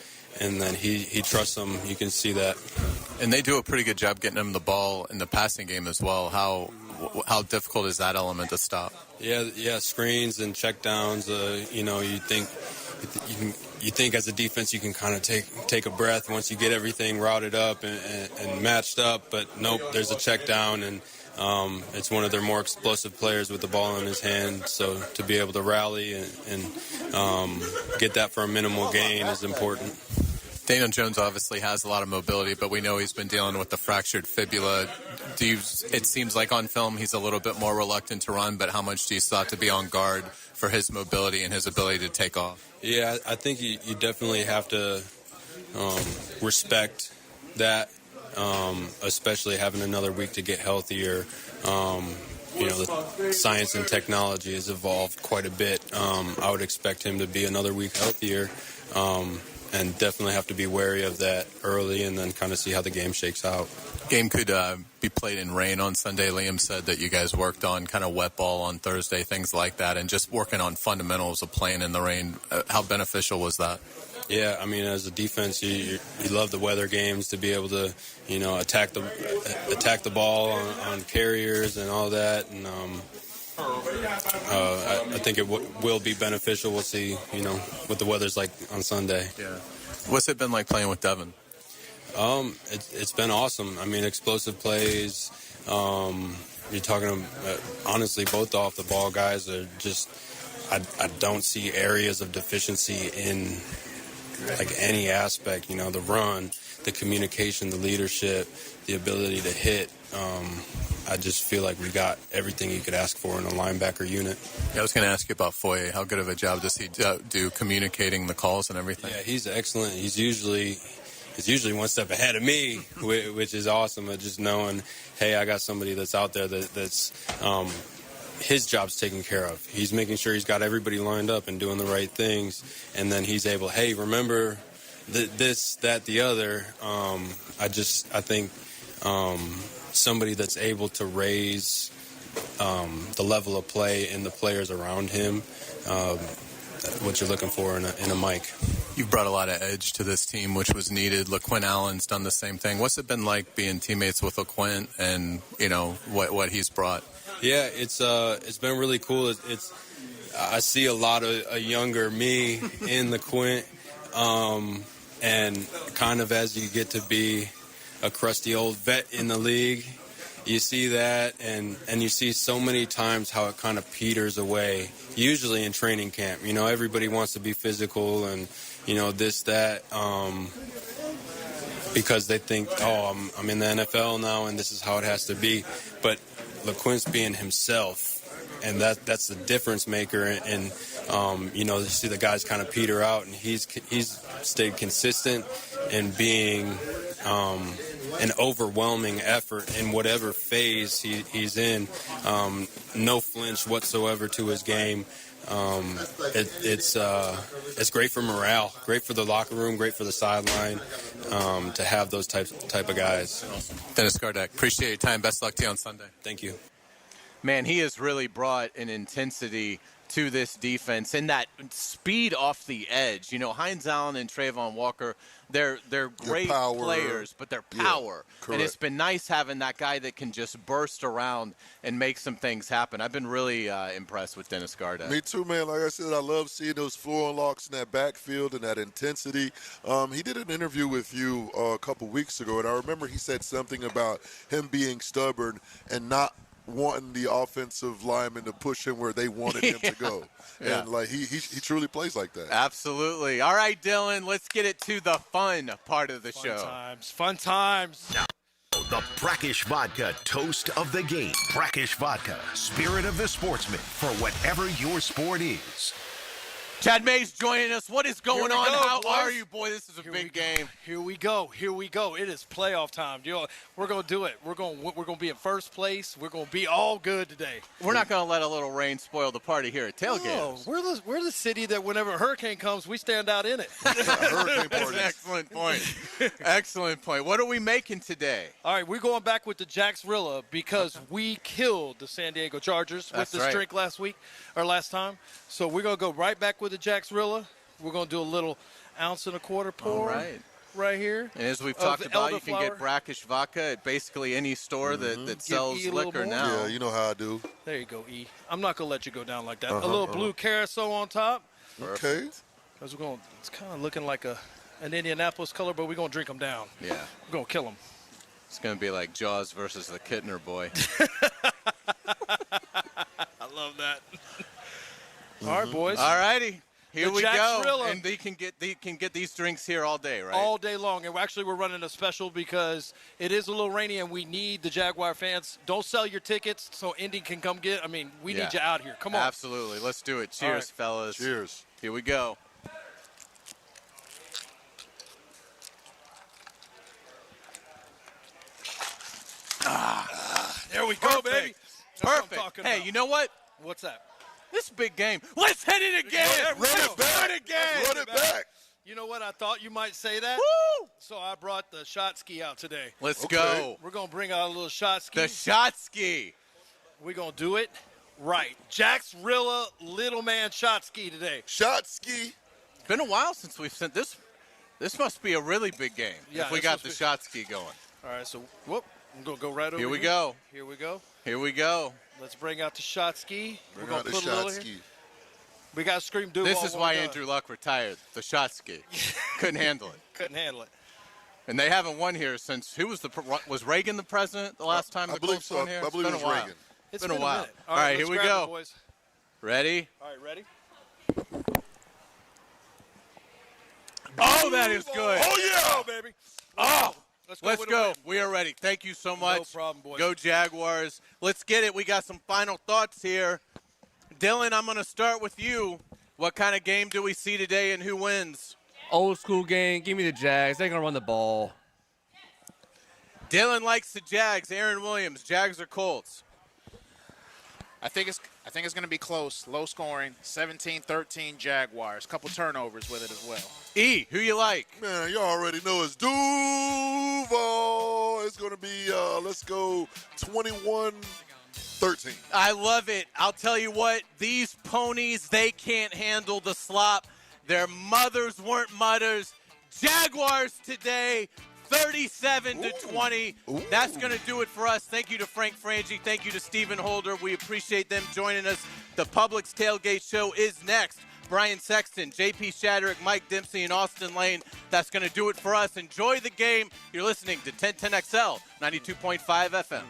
And then he trusts them. You can see that. And they do a pretty good job getting him the ball in the passing game as well. How difficult is that element to stop? Yeah, screens and checkdowns. You think as a defense you can kind of take a breath once you get everything routed up and matched up. But nope, there's a check down, and it's one of their more explosive players with the ball in his hand. So to be able to rally and get that for a minimal gain is important. Daniel Jones obviously has a lot of mobility, but we know he's been dealing with the fractured fibula. It seems like on film he's a little bit more reluctant to run, but how much do you still have to be on guard for his mobility and his ability to take off? Yeah, I think you definitely have to respect that, especially having another week to get healthier. The science and technology has evolved quite a bit. I would expect him to be another week healthier. And definitely have to be wary of that early and then kind of see how the game shakes out. Game could be played in rain on Sunday. Liam said that you guys worked on kind of wet ball on Thursday, things like that, and just working on fundamentals of playing in the rain. How beneficial was that? Yeah, I mean, as a defense, you love the weather games to be able to, attack the ball on carriers and all that. And I think it will be beneficial. We'll see, what the weather's like on Sunday. Yeah. What's it been like playing with Devin? It's been awesome. I mean, explosive plays. You're talking, honestly, both off the ball guys are just, I don't see areas of deficiency in like any aspect, the run, the communication, the leadership, the ability to hit. I just feel like we got everything you could ask for in a linebacker unit. Yeah, I was going to ask you about Foye. How good of a job does he do communicating the calls and everything? Yeah, he's excellent. He's usually one step ahead of me, which is awesome. Just knowing, hey, I got somebody that's out there that's his job's taken care of. He's making sure he's got everybody lined up and doing the right things, and then he's able, hey, remember this, that, the other. I think somebody that's able to raise the level of play and the players around him, what you're looking for in a Mike. You've brought a lot of edge to this team, which was needed. LaQuint Allen's done the same thing. What's it been like being teammates with LaQuint and, what he's brought? Yeah, it's been really cool. I see a lot of a younger me in LaQuint, and kind of as you get to be a crusty old vet in the league, you see that, and you see so many times how it kind of peters away, usually in training camp. Everybody wants to be physical and, this, that, because they think, I'm in the NFL now and this is how it has to be. But LaQuint's being himself, and that's the difference maker. And you see the guys kind of peter out, and he's stayed consistent in being an overwhelming effort in whatever phase he's in. No flinch whatsoever to his game. It's great for morale, great for the locker room, great for the sideline, to have those type of guys. Dennis Gardeck, appreciate your time. Best luck to you on Sunday. Thank you. Man, he has really brought an intensity to this defense and that speed off the edge. Hines Allen and Trayvon Walker, they're great players, but they're power. Yeah, and it's been nice having that guy that can just burst around and make some things happen. I've been really impressed with Dennis Gardeck. Me too, man. Like I said, I love seeing those floor unlocks in that backfield and that intensity. He did an interview with you a couple weeks ago, and I remember he said something about him being stubborn and not wanting the offensive linemen to push him where they wanted him to go. Yeah. And he truly plays like that. Absolutely. All right, Dylan, let's get it to the fun part of the show. Fun times. The Brackish Vodka Toast of the Game. Brackish Vodka, spirit of the sportsman for whatever your sport is. Chad Mays joining us. What is going on? How boys. are you, boy? This is a big game. Here we go. It is playoff time. We're going to do it. We're going to be in first place. We're going to be all good today. We're not going to let a little rain spoil the party here at Tailgate. No, we're the city that whenever a hurricane comes, we stand out in it. Hurricane That's an excellent point. Excellent point. What are we making today? All right, we're going back with the Jacksonville because we killed the San Diego Chargers with this drink last time. So we're going to go right back with the Jacksonville. We're going to do a little 1.25 ounce pour right here. And as we've talked about, you can get Brackish Vodka at basically any store that sells liquor now. Yeah, you know how I do. There you go, E. I'm not going to let you go down like that. A little blue carousel on top. Okay. Because it's kind of looking like an Indianapolis color, but we're going to drink them down. Yeah. We're going to kill them. It's going to be like Jaws versus the Kittner boy. I love that. All right, boys. All righty. Here we go. And they can get these drinks here all day, right? All day long. And we're running a special because it is a little rainy and we need the Jaguar fans. Don't sell your tickets so Indy can come get. We need you out here. Come on. Absolutely. Let's do it. Cheers, fellas. Cheers. Here we go. There we go, baby. Perfect. Hey, you know what? What's that? This big game. Let's hit it again. Run it back. Run again. Run it back. You know what? I thought you might say that. Woo! So I brought the shot ski out today. Let's go. We're going to bring out a little shot ski. The shot ski. We're going to do it right. Jack's Rilla Little Man shot ski today. Shot ski. It's been a while since we've sent this. This must be a really big game if we got the shot ski going. All right, so I'm going to go right over here. Here we go. Here we go. Here we go. Let's bring out the shot ski. We're going to put a little here. We got to scream do. This is why Andrew Luck retired. The shot ski. Couldn't handle it. Couldn't handle it. And they haven't won here since was Reagan the president the last time the Colts won here? I believe it was Reagan. It's been a while. Minute. All right, here we go. It, boys. Ready? All right, ready? Oh, that is good. Oh, yeah, baby. Oh. Let's go. We are ready. Thank you so much. No problem, boys. Go Jaguars. Let's get it. We got some final thoughts here. Dylan, I'm going to start with you. What kind of game do we see today and who wins? Old school game. Give me the Jags. They're going to run the ball. Dylan likes the Jags. Aaron Williams, Jags or Colts? I think it's going to be close, low scoring, 17-13 Jaguars. Couple turnovers with it as well. E, who you like? Man, you already know it's Duval. It's going to be, let's go, 21-17. 13. I love it. I'll tell you what, these ponies, they can't handle the slop. Their mothers weren't mothers. Jaguars today, 37-20. That's going to do it for us. Thank you to Frank Frangie. Thank you to Stephen Holder. We appreciate them joining us. The Publix Tailgate Show is next. Brian Sexton, JP Shadrack, Mike Dempsey, and Austin Lane. That's going to do it for us. Enjoy the game. You're listening to 1010XL, 92.5 FM.